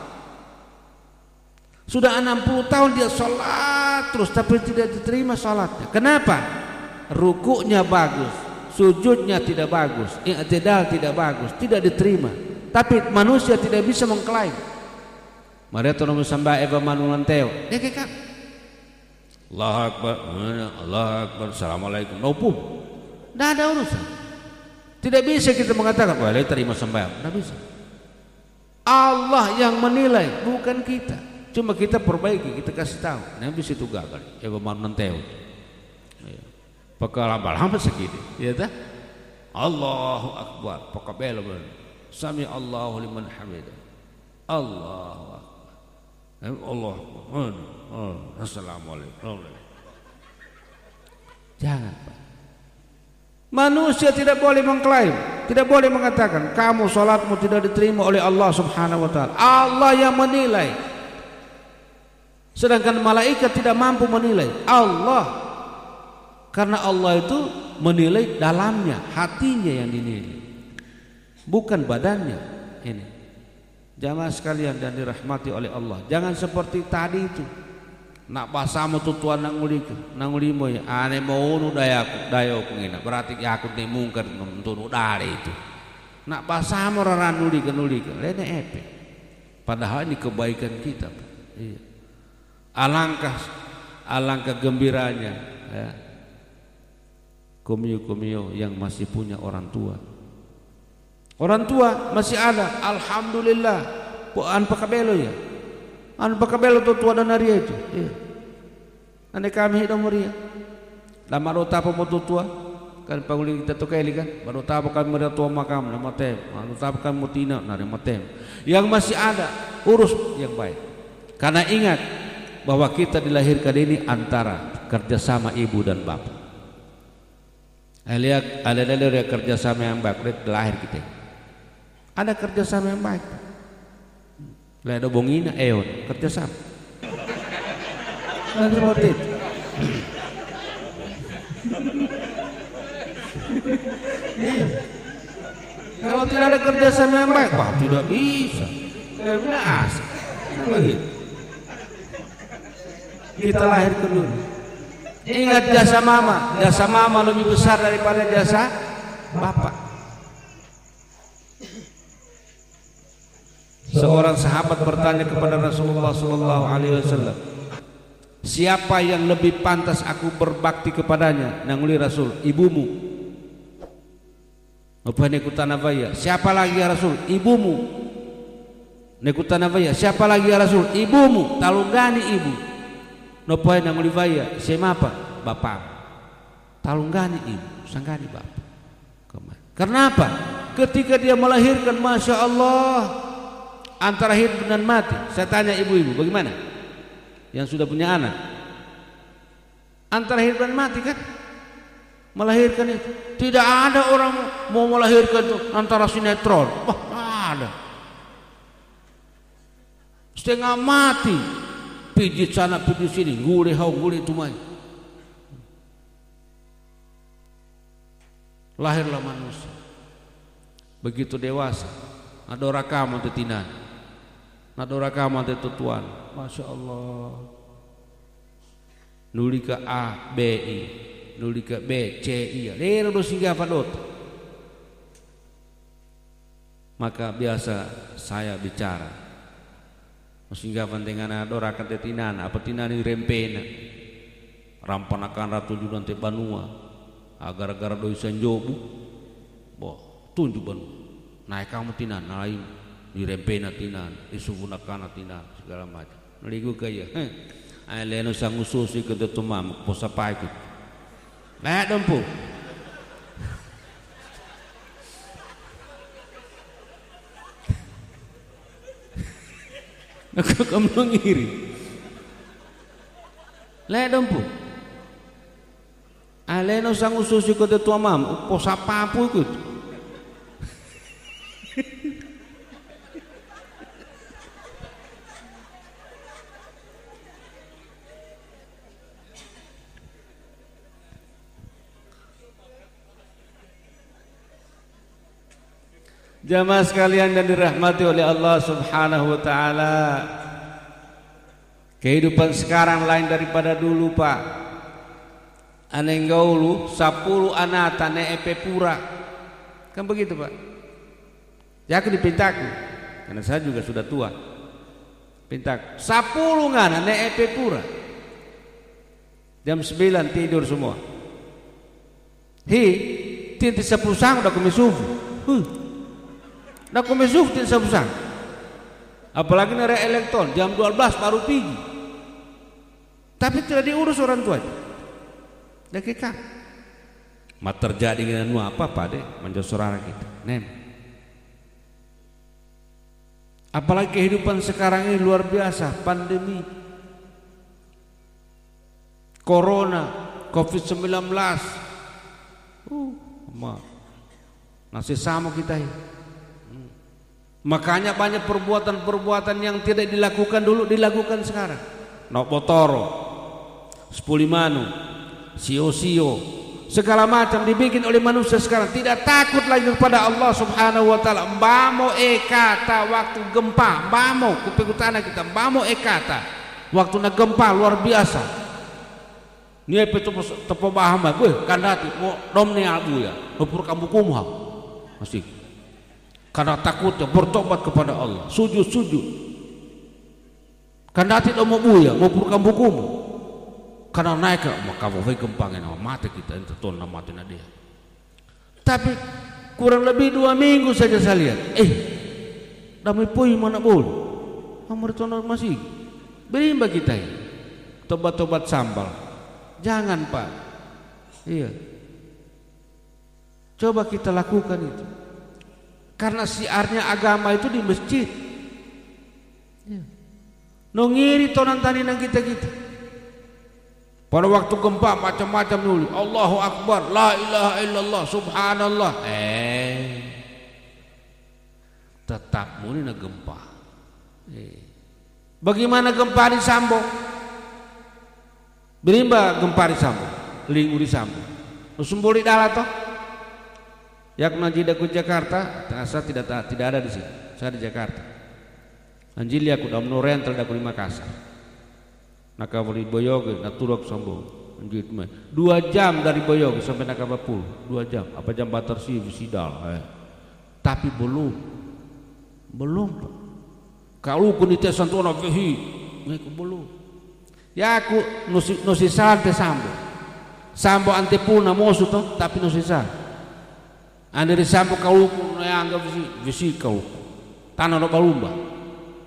Sudah 60 tahun dia sholat terus tapi tidak diterima sholatnya. Kenapa? Rukuknya bagus, sujudnya tidak bagus, i'tidal tidak bagus, tidak diterima. Tapi manusia tidak bisa mengklaim. Mari kita sembah eva manulan teo. Dekak. Allahu Akbar, Allahu Akbar, Assalamualaikum. Nopo. Tidak ada urusan. Tidak bisa kita mengatakan, wah terima sembah. Tidak bisa. Allah yang menilai, bukan kita. Cuma kita perbaiki, kita kasih tahu. Nah bisa itu gagal. Ya manulan teo. Pakai lama-lama segini, ya tak? Allahu Akbar, pakai bel. Sami Allahu liman hamidah. Allahu Akbar. Allah. Assalamualaikum. Jangan Pak. Manusia tidak boleh mengklaim, tidak boleh mengatakan kamu salatmu tidak diterima oleh Allah Subhanahu wa taala. Allah yang menilai. Sedangkan malaikat tidak mampu menilai. Allah. Karena Allah itu menilai dalamnya, hatinya yang dinilai. Bukan badannya. Ini. Jamaah sekalian dan dirahmati oleh Allah. Jangan seperti tadi itu. Nak basamu tutuan nanguli mo ya. Ane mau nu dayaku ngina. Berarti aku ni mungkar nuntunu dari itu. Nak basamu raran nuli ke. Lene epe. Padahal ini kebaikan kita. Iya. Alangkah gembiranya ya. Kumio yang masih punya orang tua. Orang tua masih ada, alhamdulillah. An pakabelo ya. An pakabelo tu tua dan hari itu. Iya. Ane kami hidup muria. Lama rota apa mau tua? Kan panguli kita tu kali kan. Baru tahu kan mereka tua makam nama tem. Baru tahu kan mutina nama tem. Yang masih ada urus yang baik. Karena ingat bahwa kita dilahirkan ini antara kerjasama ibu dan bapak. Lihat ada kerjasama yang baik lahir kita. Ada kerjasama yang baik. Lihat ada bongina eon kerjasama. Nanti motif. Kalau tidak ada kerjasama yang baik, wah tidak bisa. Benar. Kita lahir dulu. Ingat jasa mama lebih besar daripada jasa bapak. Seorang sahabat bertanya kepada Rasulullah SAW, siapa yang lebih pantas aku berbakti kepadanya? Nanguli Rasul, ibumu. Apa nekutanavaya? Siapa lagi ya Rasul? Ibumu. Nekutanavaya? Siapa lagi ya Rasul? Ibumu. Talunggani ibu. Nopoy nanguli vaya? Siapa? Bapak. Talunggani ibu, sanggani bapak. Kenapa? Ketika dia melahirkan, masya Allah, antara hidup dan mati. Saya tanya ibu-ibu, bagaimana? Yang sudah punya anak, antara hidup dan mati kan? Melahirkan itu tidak ada orang mau melahirkan itu antara sinetron. Wah, ada setengah mati, pijit sana pijit sini, gule hau gule tumai. Lahirlah manusia begitu dewasa, ada rakaman tetinan, ada rakaman tetuan. Masya Allah. Nuli ke A, B, I, nuli ke B, C, I. Lero do singgah padot. Maka biasa saya bicara. Singgah dengan adora katetinan, apa tinan rempena. Rampanakan ratu judan te banua. Agar-agar do sanjobu. Boh, tunjuk banua. Naik kamu tinan, lain di rempena tinan, disugunakan tinan segala macam. Naligo kaya. Aleno sang ususi ke tetumam posapai ku. Lah dempu. Aku kamu ngiri. Lah dempu. Aleno sang ususi ke tetumam posapapu ku. Jamaah sekalian dan dirahmati oleh Allah Subhanahu wa taala. Kehidupan sekarang lain daripada dulu, Pak. Anenggaulu 10 anata ne epe pura. Kan begitu, Pak. Ya aku dipintaku. Karena saya juga sudah tua. Pintaku 10 ngana ne epe pura. Jam 9 tidur semua. Tinti 10 sang udah kumisufu. Dah komesuf tidak sabusang. Apalagi nara elektron jam 12 baru pergi. Tapi tidak diurus orang tua. Dah kekak. Mat terjadi dengan apa deh menjadi saudara kita. Nem. Apalagi kehidupan sekarang ini luar biasa, pandemi. Corona, Covid-19. Masih sama kita ini. Makanya banyak perbuatan-perbuatan yang tidak dilakukan dulu dilakukan sekarang. Nopotoro, Spulimanu, Sio-sio, segala macam dibikin oleh manusia sekarang. Tidak takut lagi kepada Allah Subhanahu wa taala. Mbamo ekata waktu gempa, mbamo kupekutana kita, mbamo ekata waktu na gempa luar biasa. Nia petu tepo bahama gue kandati mo domne abu ya, nopur kamu kumha. Masih karena takutnya bertobat kepada Allah, sujud. Karena tidak mau buya, mau purkan bukumu. Karena naik maka mau gempangin mati kita itu ton mati dia. Tapi kurang lebih 2 minggu saja saya lihat. Damai pui mana boleh. Amar tono masih. Berimba kita ini. Tobat-tobat sambal. Jangan Pak. Iya. Coba kita lakukan itu. Karena siarnya agama itu di masjid. Iya. Nongiri tonan tani nang kita. Pada waktu gempa macam-macam nulis Allahu Akbar, la ilaha illallah, subhanallah. Tetap muni na gempa. Bagaimana gempa di Sambo? Berimba gempa di Sambo, lingu di Sambo. Nusumbuli dalat toh? Yak najida ku Jakarta, saya tidak ada di sini. Saya di Jakarta. Anjili aku dalam Norental daku di Makassar. Nakabali Boyoge naturok Sambo. 2 jam dari Boyoge sampai Nakabapul. 2 jam. Apa jam batar sih Sidal. Tapi belum. Kalau kun ite santona vehi, mereka belum. Ya aku nusi sante Sambo. Sambo antepuna mosu toh, tapi nusi sa. Ande di Sambo kalau kun anggap visi kau. Tanah no balumba.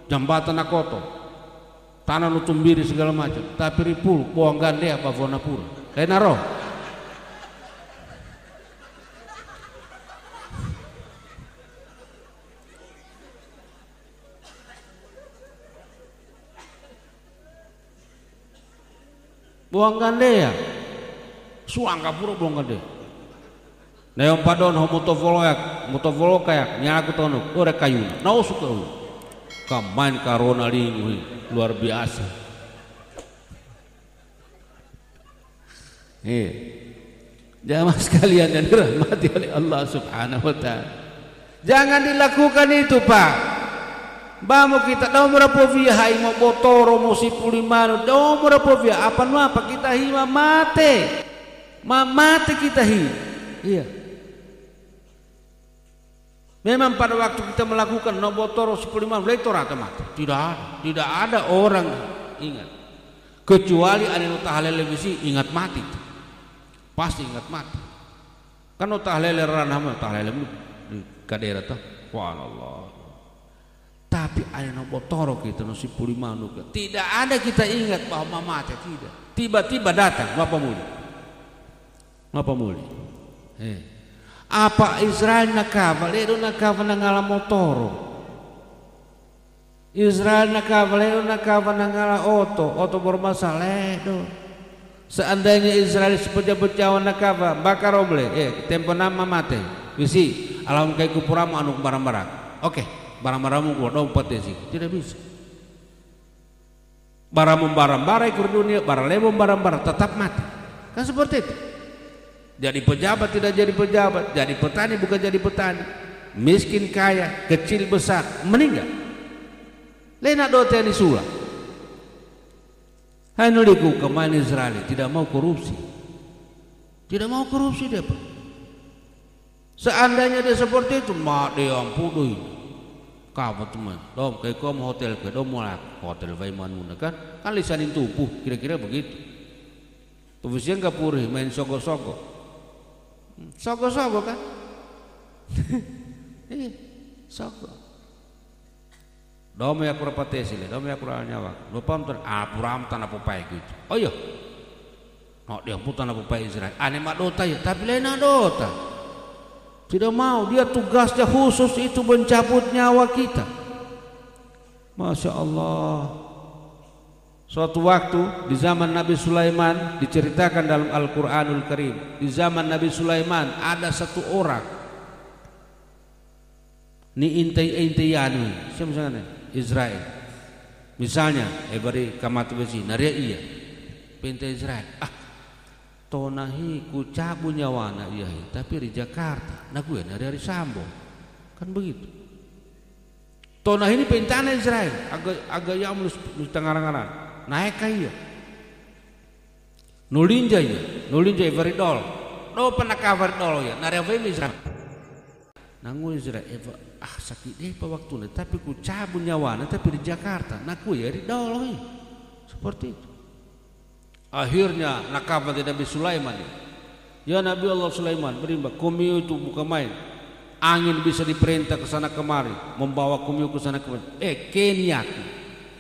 Jambatan Nakoto. Tanah nu tumbiri segala macam, tapi ripul buang gande apa Vonapura. Kayak naro. Buang gande ya. Suangka pura buang gande. Na yung padon ho motovolo kayak nyaku tono ore kayuna. Nau suka. Kamain karona lingu luar biasa. Jamaah sekalian yang dirahmati oleh Allah Subhanahu wa taala. Jangan dilakukan itu, Pak. Bamo kita daw merapovia hai mo botoro mo sipulimano daw merapovia apa kita hima mate. Mate kita hi. Iya. Memang pada waktu kita melakukan nobotoro 10 lektor atau mati. Tidak ada orang ingat. Kecuali ada tahlil bisi ingat mati. Pasti ingat mati. Kan tahlil ranah tahlil di kadera tah. Wallah. Tapi ada nobotoro kita no 10 manuka. Tidak ada kita ingat bahwa mati tidak. Tiba-tiba datang Bapak Muli. Apa Israel nakava ledo nakava nangala motoro. Israel nakava ledo nakava nangala oto bermasalah ledo. Seandainya Israel sepecah-pecahan nakava bakar oble tempo nama mate. Bisi alam kai kupuramu anu barang-barang. Oke, barang-barangmu gua dompet sih. Tidak bisa. Barang-barang ikut dunia, barang-barang tetap mati. Kan seperti itu. Jadi pejabat tidak jadi pejabat, jadi petani bukan jadi petani, miskin kaya, kecil besar, meninggal. Lena dote ni sula. Hanuliku kemain Israel tidak mau korupsi. Tidak mau korupsi dia, Pak. Seandainya dia seperti itu, mak dia ampun kamu teman, dom kayak kamu hotel ke dom mulak hotel Vaiman Muna kan lisanin tubuh kira-kira begitu. Tubuhnya nggak purih main sogo-sogo kan? Sogo. Dom ya kurang patesi le, dom ya kurang nyawa. Lupa tuh puram tanah pupai gitu. Oh iya, no dia pun tanah pupai Israel. Ane mak dota ya, tapi lain dota. Tidak mau, dia tugasnya khusus itu mencabut nyawa kita. Masya Allah. Suatu waktu di zaman Nabi Sulaiman diceritakan dalam Al-Quranul Karim. Di zaman Nabi Sulaiman ada satu orang. Ni intai-intaianu, siapa misalnya Israel. Misalnya, bari kamatu besi, naria iya. Pintai Israel. Tonahi ku cabu nyawana iya, tapi di Jakarta. Nah gue dari Sambo, kan begitu. Tonahi ini pentana Israel, agak yang mulus tengarang-arang. Naik kaya. Nulinja very dol. No pernah cover dol ya. Naria very Israel. Nangu Israel, sakit deh pa waktu ini. Tapi ku cabu nyawana, tapi di Jakarta. Nah gue ya di dol seperti itu. Akhirnya nakabati Nabi Sulaiman ya Nabi Allah Sulaiman berimba komi itu bukan main Angin bisa diperintah ke sana kemari, membawa kumio ke sana kemari. Kenia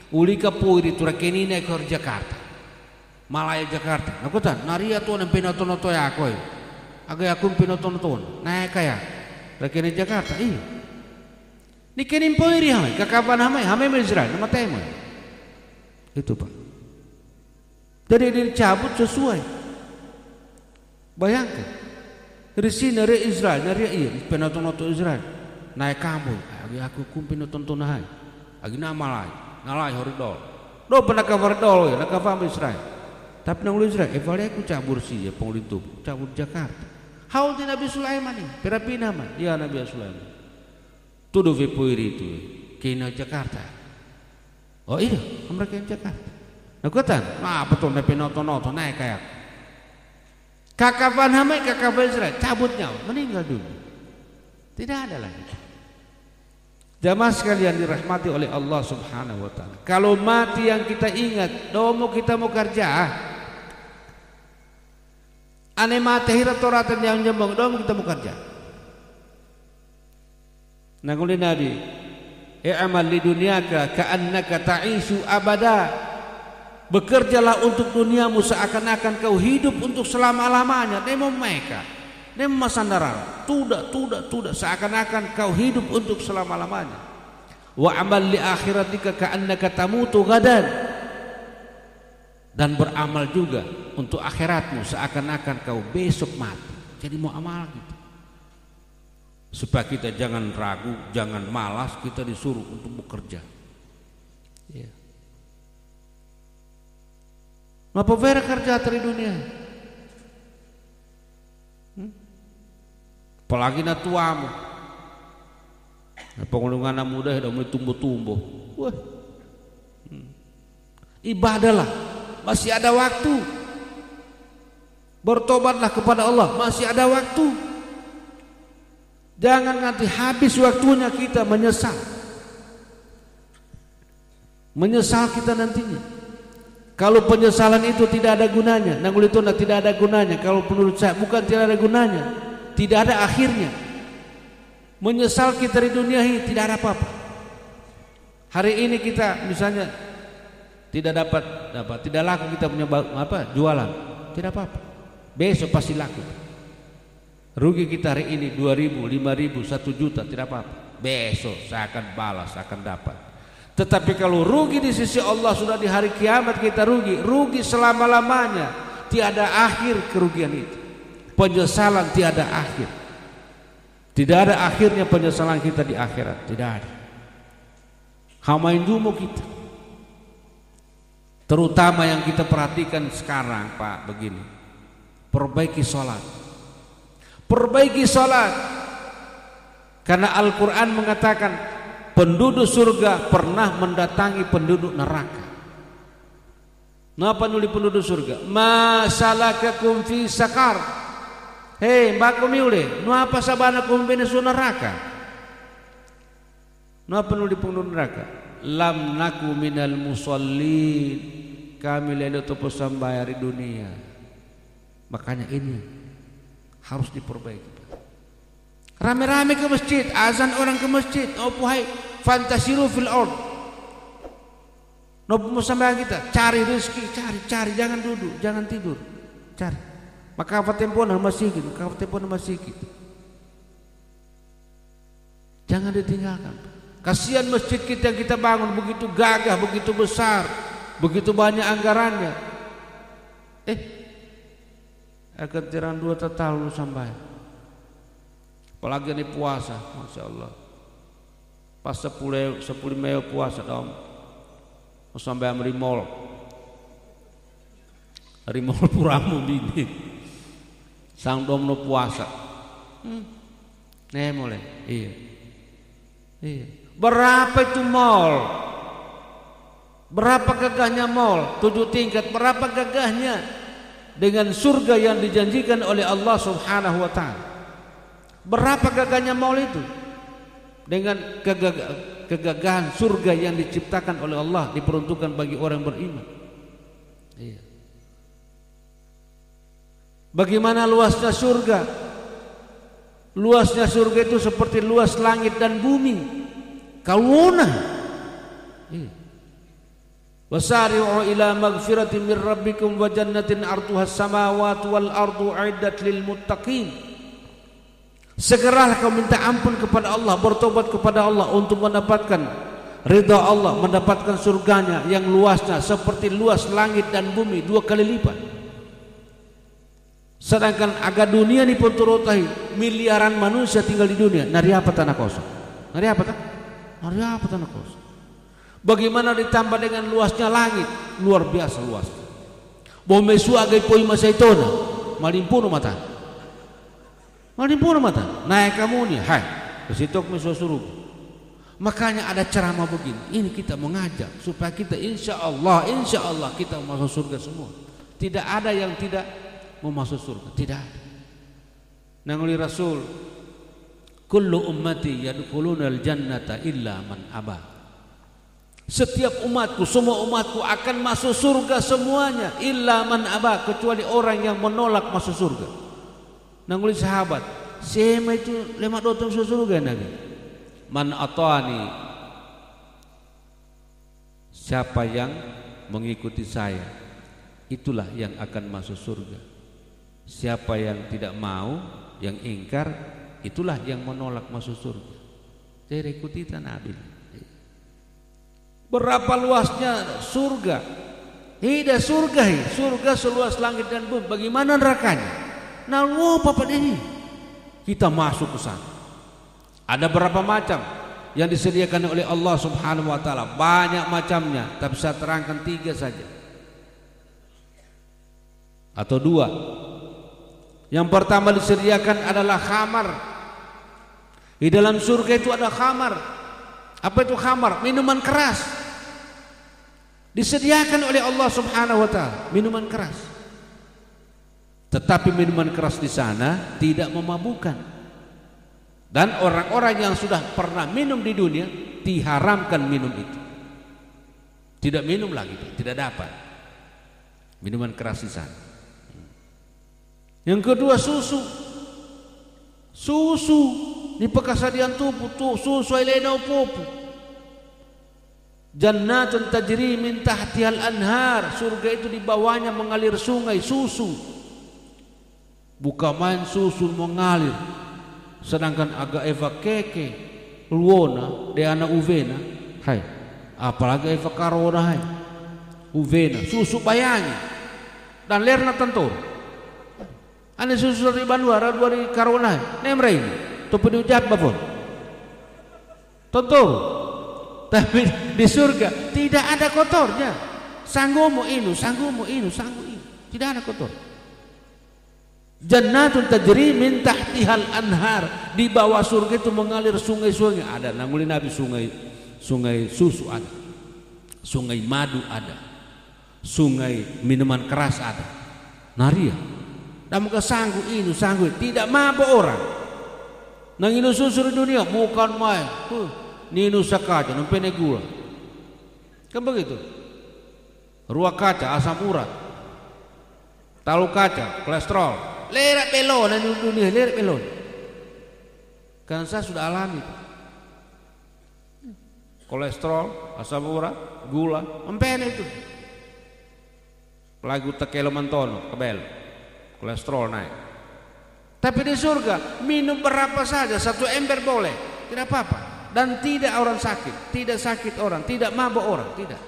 ulika puiri tura Kenia ke Jakarta, Malaya Jakarta. Aku tan naria tuan yang pinotonoto ya aku, agak aku pinotonoton naik kaya, Kenia Jakarta. Ni kenin puiri hamai, kakaban hamai Israel, nama tema. Itu Pak. Jadi dicabut sesuai. Bayangkan. Dari sini dari Israel, dari penoton Israel naik kampung, agi aku kumpin nonton nahai, agi nama nalai horidol, do pernah kabar dol ya, nak kabar Israel, tapi nang Israel, evale aku cabur sih ya pengulitu, cabur Jakarta, haul di Nabi Sulaiman ni, perapi nama, ya Nabi Sulaiman, tuduh vipuiri itu, kena Jakarta, oh iya, mereka yang Jakarta, nak kata, betul naik penoton naik kayak. Kakaban hamai kakaban Israel cabut nyawa meninggal dulu, tidak ada lagi. Jamaah sekalian dirahmati oleh Allah Subhanahu wa taala. Kalau mati yang kita ingat, domo kita mau kerja. Ane mati hirat toratan yang nyembong, domo kita mau kerja. Nanguli nadi, i'amal li dunyaka ka'annaka ta'isu abada. Bekerjalah untuk duniamu seakan-akan kau hidup untuk selama-lamanya. Nemo mereka, nemo masandaran. Tidak, seakan-akan kau hidup untuk selama-lamanya. Wa amal li akhiratika ka'annaka tamutu gadan. Dan beramal juga untuk akhiratmu seakan-akan kau besok mati. Jadi mau amal gitu. Supaya kita jangan ragu, jangan malas, kita disuruh untuk bekerja. Ya. Apa vera kerja dari dunia? Apalagi na tuamu. Pengulungan muda sudah mulai tumbuh-tumbuh. Ibadahlah, masih ada waktu. Bertobatlah kepada Allah, masih ada waktu. Jangan nanti habis waktunya kita menyesal. Menyesal kita nantinya. Kalau penyesalan itu tidak ada gunanya, nangul itu tidak ada gunanya. Kalau menurut saya bukan tidak ada gunanya, tidak ada akhirnya. Menyesal kita di dunia ini tidak ada apa-apa. Hari ini kita misalnya tidak dapat tidak laku kita punya jualan, tidak apa-apa. Besok pasti laku. Rugi kita hari ini 2.000, 5.000, 1 juta tidak apa-apa. Besok saya akan balas, akan dapat. Tetapi kalau rugi di sisi Allah sudah di hari kiamat kita rugi selama-lamanya. Tiada akhir kerugian itu. Penyesalan tiada akhir. Tidak ada akhirnya penyesalan kita di akhirat, tidak ada. Hamain dumo kita. Terutama yang kita perhatikan sekarang Pak begini. Perbaiki sholat. Perbaiki sholat. Karena Al-Quran mengatakan penduduk surga pernah mendatangi penduduk neraka. Napa nuli penduduk surga? Masalakakum fi sakar. Hei, mbak miule, nu apa sabana kumbene su neraka? Napa nuli penduduk neraka? Lam naku minal musallin. Kami lendo topo sambayar di dunia. Makanya ini harus diperbaiki. Rame-rame ke masjid, azan orang ke masjid. Opo hai fantasiru fil ard. Nopo mau sampai kita cari rezeki, cari, jangan duduk, jangan tidur, cari. Maka apa tempo nama masjid, jangan ditinggalkan. Kasihan masjid kita yang kita bangun begitu gagah, begitu besar, begitu banyak anggarannya. Akan tirang 2 tahun sampai. Apalagi ini puasa, masya Allah. Pas 10 Mei puasa dong. Sampai rimol puramu bini sang dom no puasa mulai iya berapa itu mall, berapa gagahnya mall 7 tingkat, berapa gagahnya dengan surga yang dijanjikan oleh Allah Subhanahu wa ta'ala. Berapa gagahnya mall itu dengan kegagahan surga yang diciptakan oleh Allah, diperuntukkan bagi orang beriman. Iya. Bagaimana luasnya surga? Luasnya surga itu seperti luas langit dan bumi. Kauna. Wasari'u ila magfiratin min rabbikum wa jannatin arduha as-samawati wal ardu uiddat lil muttaqin. Segeralah kau minta ampun kepada Allah, bertobat kepada Allah untuk mendapatkan ridha Allah, mendapatkan surganya yang luasnya seperti luas langit dan bumi, 2 kali lipat. Sedangkan agak dunia ni pun turutai miliaran manusia tinggal di dunia. Nari apa tanah kosong? Nari apa tanah kosong? Bagaimana ditambah dengan luasnya langit? Luar biasa luasnya. Bome suagai poi masaitona, malimpuno mata. Naik kamu nih, hai. Kesitok mesuruh. Makanya ada ceramah begini. Ini kita mengajak supaya kita insya Allah kita masuk surga semua. Tidak ada yang tidak mau masuk surga, tidak ada. Nanguli Rasul, kullu ummati yadkhulunal jannata illa man aba. Setiap umatku, semua umatku akan masuk surga semuanya, illa man aba, kecuali orang yang menolak masuk surga. Nanguli sahabat, sema itu lemak dotong masuk surga Nabi. Man atani, siapa yang mengikuti saya, itulah yang akan masuk surga. Siapa yang tidak mau, yang ingkar, itulah yang menolak masuk surga. Jadi ikuti Nabi. Berapa luasnya surga? Tidak surga seluas langit dan bumi. Bagaimana nerakanya? Nah, Papa ini kita masuk ke sana. Ada berapa macam yang disediakan oleh Allah Subhanahu wa taala? Banyak macamnya, tapi saya terangkan 3 saja. Atau 2. Yang pertama disediakan adalah khamar. Di dalam surga itu ada khamar. Apa itu khamar? Minuman keras. Disediakan oleh Allah Subhanahu wa taala minuman keras. Tetapi minuman keras di sana tidak memabukkan. Dan orang-orang yang sudah pernah minum di dunia diharamkan minum itu. Tidak minum lagi, tidak dapat minuman keras di sana. Yang kedua susu di pekasadian tubuh susu elena popu. Jannatun tajri min tahtihal anhar, surga itu di bawahnya mengalir sungai susu. Bukan main susu mengalir. Sedangkan aga eva keke luona de ana uvena, hai. Apalagi eva karona hai. Uvena susu bayangi dan lerna tentu. Ane susu dari Banwara, dari Karona, nemre ini, tu penujat bapun. Tentu, tapi di surga tidak ada kotornya. Sanggumu inu, tidak ada kotor. Jannatun tajri min tahtihal anhar, di bawah surga itu mengalir sungai-sungai. Ada nanguli Nabi sungai susu ada, sungai madu ada, sungai minuman keras ada. Naria. Dan muka sanggup tidak mabuk orang. Nang inu susu di dunia bukan main. Ninu sakaja, numpene gula. Kan begitu. Ruak kaca, asam urat, talu kaca, kolesterol, lerak belon di dunia, lerak belon. Kan saya sudah alami. Kolesterol, asam urat, gula, empene itu. Lagu tekelo mantono, kebel. Kolesterol naik. Tapi di surga minum berapa saja, 1 ember boleh, tidak apa-apa. Dan tidak orang sakit, tidak sakit orang, tidak mabuk orang, tidak.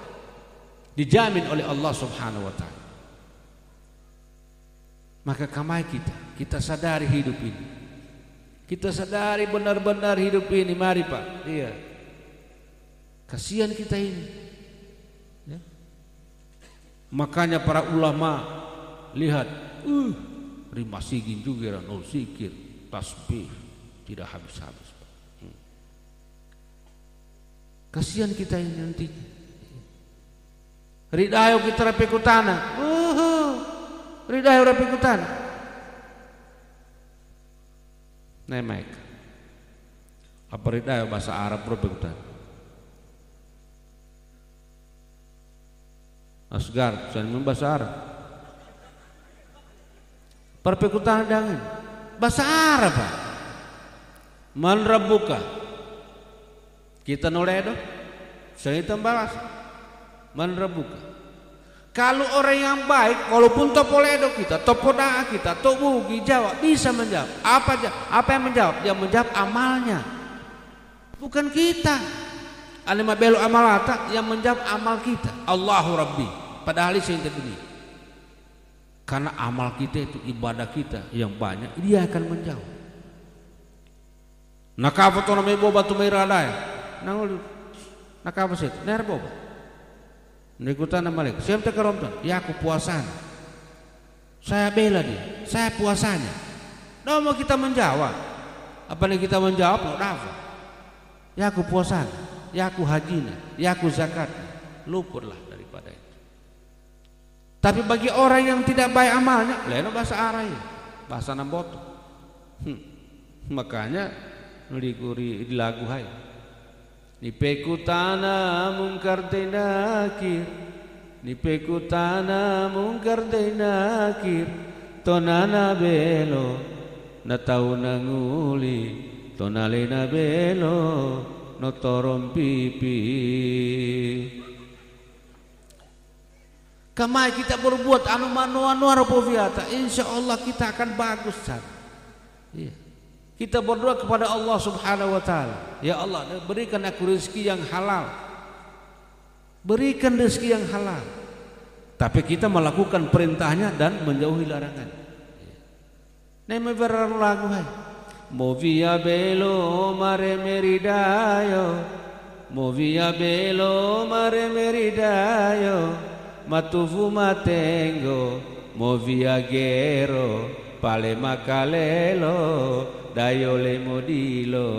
Dijamin oleh Allah Subhanahu wa taala. Maka kamai kita sadari hidup ini. Kita sadari benar-benar hidup ini, mari Pak. Iya. Kasihan kita ini. Ya. Makanya para ulama lihat rima sigin juga nol zikir, tasbih tidak habis-habis. Kasihan kita ini nanti. Ridayo kita rapikutana. Ridayo rapikutana. Nemek. Apa ridayo bahasa Arab rapikutana? Asgar, saya bahasa Arab. Perpekutan dengan bahasa Arab Pak. Man rabbuka. Kita noledo, saya balas. Man rabbuka. Kalau orang yang baik, walaupun topoledo kita, topodaa kita, tobugi jawab, bisa menjawab. Apa yang menjawab? Yang menjawab amalnya, bukan kita. Alima belu amalata, yang menjawab amal kita. Allahu Rabbi. Padahal itu yang ini. Karena amal kita itu ibadah kita yang banyak, dia akan menjawab. Nakafa to namay boba to may raday. Nangul nakafa sit. Ner boba. Nikutan malik. Siapa keromton? Ya aku puasanya. Saya bela dia. Saya puasanya. Nah mau kita menjawab. Apa yang kita menjawab? No dafa. Ya aku puasanya. Ya aku hajinya. Ya aku zakat. Luputlah daripada itu. Tapi bagi orang yang tidak baik amalnya, lain bahasa Arab, bahasa Namboto. Makanya nulikuri di lagu hai. Nipekutana mungkar denakir, nipekutana mungkar denakir, tonana belo, natau nanguli, tonale na belo, notorom pipi. Kamai kita berbuat anu aropoviata, insya Allah kita akan bagus kan. Iya. Kita berdoa kepada Allah Subhanahu wa taala, ya Allah, berikan aku rezeki yang halal. Berikan rezeki yang halal. Tapi kita melakukan perintahnya dan menjauhi larangan. Nema berang lagu hai. Movia belo mare meridayo. Movia belo mare meridayo. Matufu matengo. Movia gero pale makalelo. Dayole modilo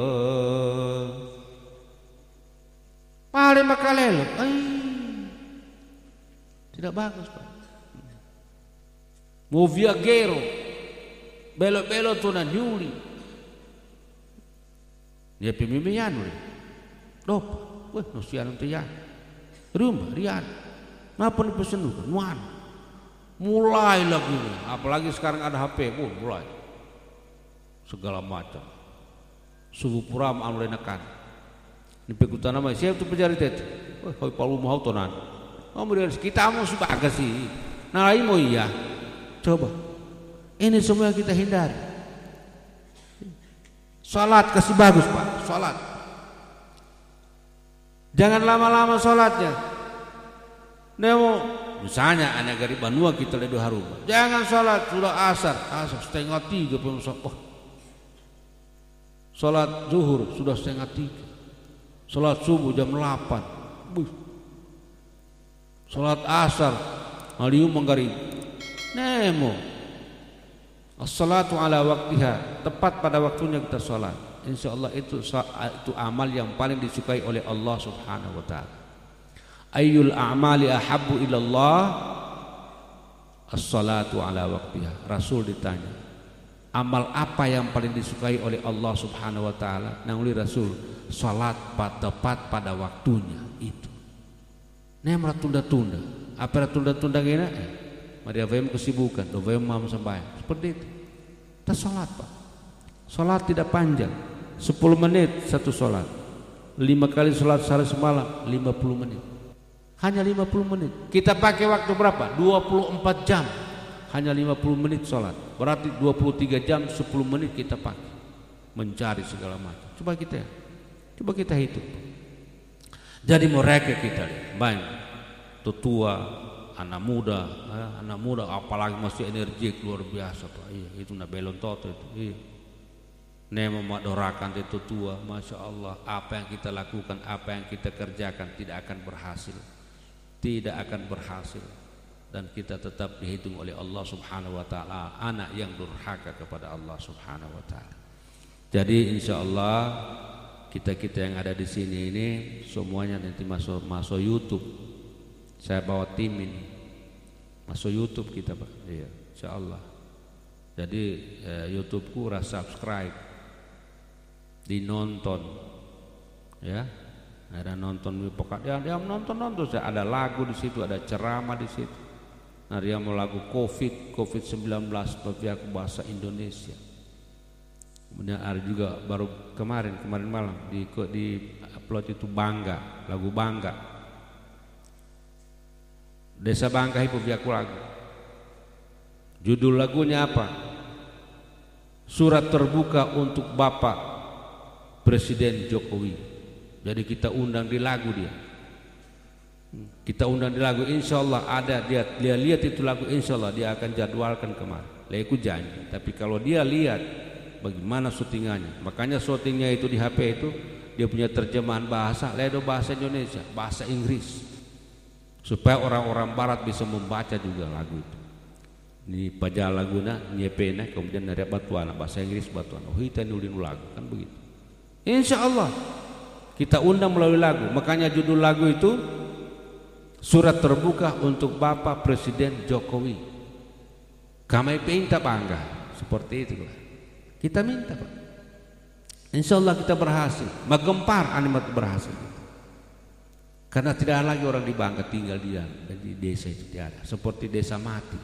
pale makalelo. Tidak bagus Pak. Mau viagero belo-belo tu na nyuli dia pemimian uli dop weh nosian tu ya rumah rian ngapa ni pesenukan nuan mulai lagi apalagi sekarang ada HP pun mulai segala macam subuh puram amule nekan ni pekutan nama siapa tu pencari tet wah kau palu mau tonan kemudian kita mau sebagai sih nah ini mau iya coba ini semua yang kita hindari. Salat kasih bagus Pak, salat jangan lama-lama salatnya. Nemo misalnya anak garib banua kita ledo harum jangan salat sudah asar 2:30 belum sopoh. Salat zuhur sudah 2:30. Salat subuh jam 8. Salat asar alium menggarib. Nemo as-salatu ala waktiha, tepat pada waktunya kita salat. Insyaallah itu amal yang paling disukai oleh Allah Subhanahu wa taala. Ayyul a'mali ahabbu ila Allah? As-salatu ala waktiha. Rasul ditanya, amal apa yang paling disukai oleh Allah Subhanahu wa taala? Nang uli Rasul, salat tepat pada waktunya itu. Nemra tunda-tunda. Apa tunda-tunda gini? Mari avem kesibukan, dovem mam sembahyang. Seperti itu. Kita salat Pak. Salat tidak panjang. 10 menit satu salat. 5 kali salat sehari semalam 50 menit. Hanya 50 menit. Kita pakai waktu berapa? 24 jam. Hanya 50 menit salat. Berarti 23 jam 10 menit kita pakai mencari segala macam. Coba kita hitung. Jadi mereka kita banyak tua, anak muda apalagi masih energi luar biasa Pak. Iya, itu na belon toto itu. Iya. Nemo madorakan itu tua, masya Allah. Apa yang kita lakukan, apa yang kita kerjakan tidak akan berhasil, dan kita tetap dihitung oleh Allah Subhanahu wa taala anak yang durhaka kepada Allah Subhanahu wa taala. Jadi insya Allah kita yang ada di sini ini semuanya nanti masuk YouTube. Saya bawa tim ini masuk YouTube kita Pak. Iya, insya Allah. Jadi YouTubeku rasa subscribe, dinonton, ya. Ada nonton pokoknya dia nonton saya ada lagu di situ, ada ceramah di situ. Nah dia mau lagu COVID-19 tapi aku bahasa Indonesia. Kemudian ada juga baru kemarin malam di upload itu Bangga, lagu Bangga. Desa Bangga itu biaku lagu. Judul lagunya apa? Surat terbuka untuk Bapak Presiden Jokowi. Jadi kita undang di lagu dia. Kita undang di lagu, insya Allah ada dia lihat itu lagu, insya Allah dia akan jadwalkan kemarin. Aku janji. Tapi kalau dia lihat bagaimana syutingannya, makanya syutingnya itu di HP itu dia punya terjemahan bahasa, ledo bahasa Indonesia, bahasa Inggris, supaya orang-orang Barat bisa membaca juga lagu itu. Ini pajak laguna nyepena, kemudian dari batuan bahasa Inggris batuan. Oh kita nulin lagu kan begitu. Insya Allah kita undang melalui lagu. Makanya judul lagu itu Surat Terbuka untuk Bapak Presiden Jokowi. Kami minta bangga seperti itu. Kita minta Pak. Insya Allah kita berhasil. Menggempar animat berhasil. Karena tidak ada lagi orang di Bangka tinggal di desa itu tidak ada. Seperti desa mati.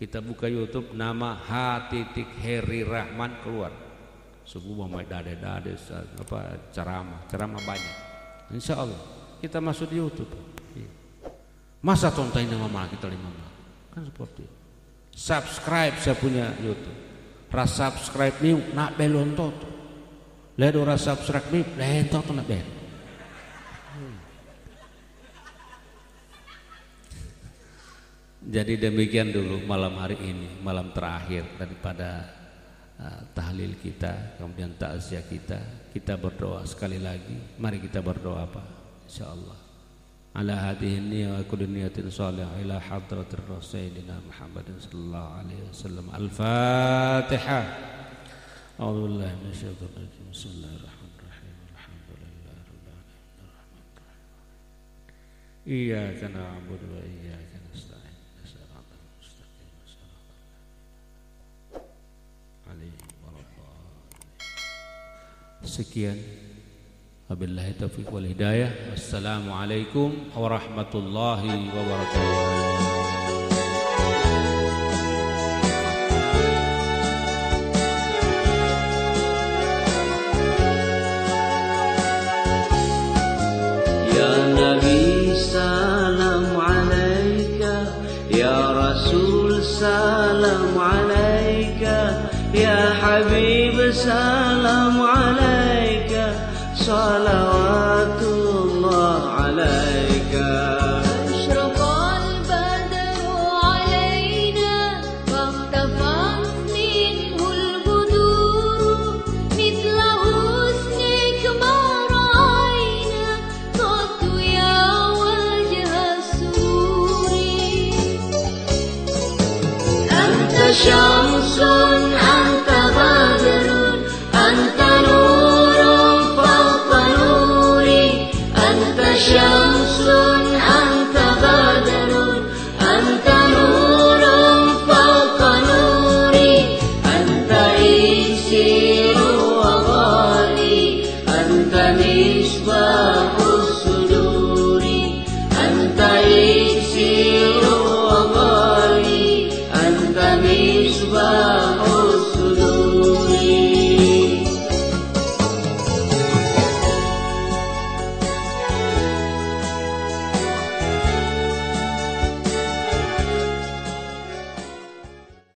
Kita buka YouTube nama H. Heri Rahman keluar. Semua mau dade ceramah banyak. Insya Allah kita masuk di YouTube. Masa tontonin nama kita 5 kan seperti itu. Subscribe saya punya YouTube. Ras subscribe ni nak belon to. Ledo ras subscribe ni lento to nak bel. Jadi demikian dulu malam hari ini, malam terakhir daripada tahlil kita, kemudian takziah kita. Kita berdoa sekali lagi. Mari kita berdoa apa? Insyaallah. Ala hadhihi niyyah wa kulli niyatin salihah ila hadratir rasulina Muhammadin sallallahu alaihi wasallam. Al-Fatihah. A'udzu billahi minasyaitonir rajim. Bismillahirrahmanirrahim. Alhamdulillahirabbil alamin. Iyyaka na'budu wa iyyaka nasta'in. Shiratal mustaqim. Sekian. Wabillahi taufiq wal hidayah. Wassalamualaikum warahmatullahi wabarakatuh. Ya Nabi salam alaika, Ya Rasul salam alaika, Ya Habib salam alaika, salawatullah alaika. Syamsun anta badrun anta nurun fawqa nuri, anta syamsun anta badrun anta nurun fawqa nuri, anta isiru wa ghali anta misbah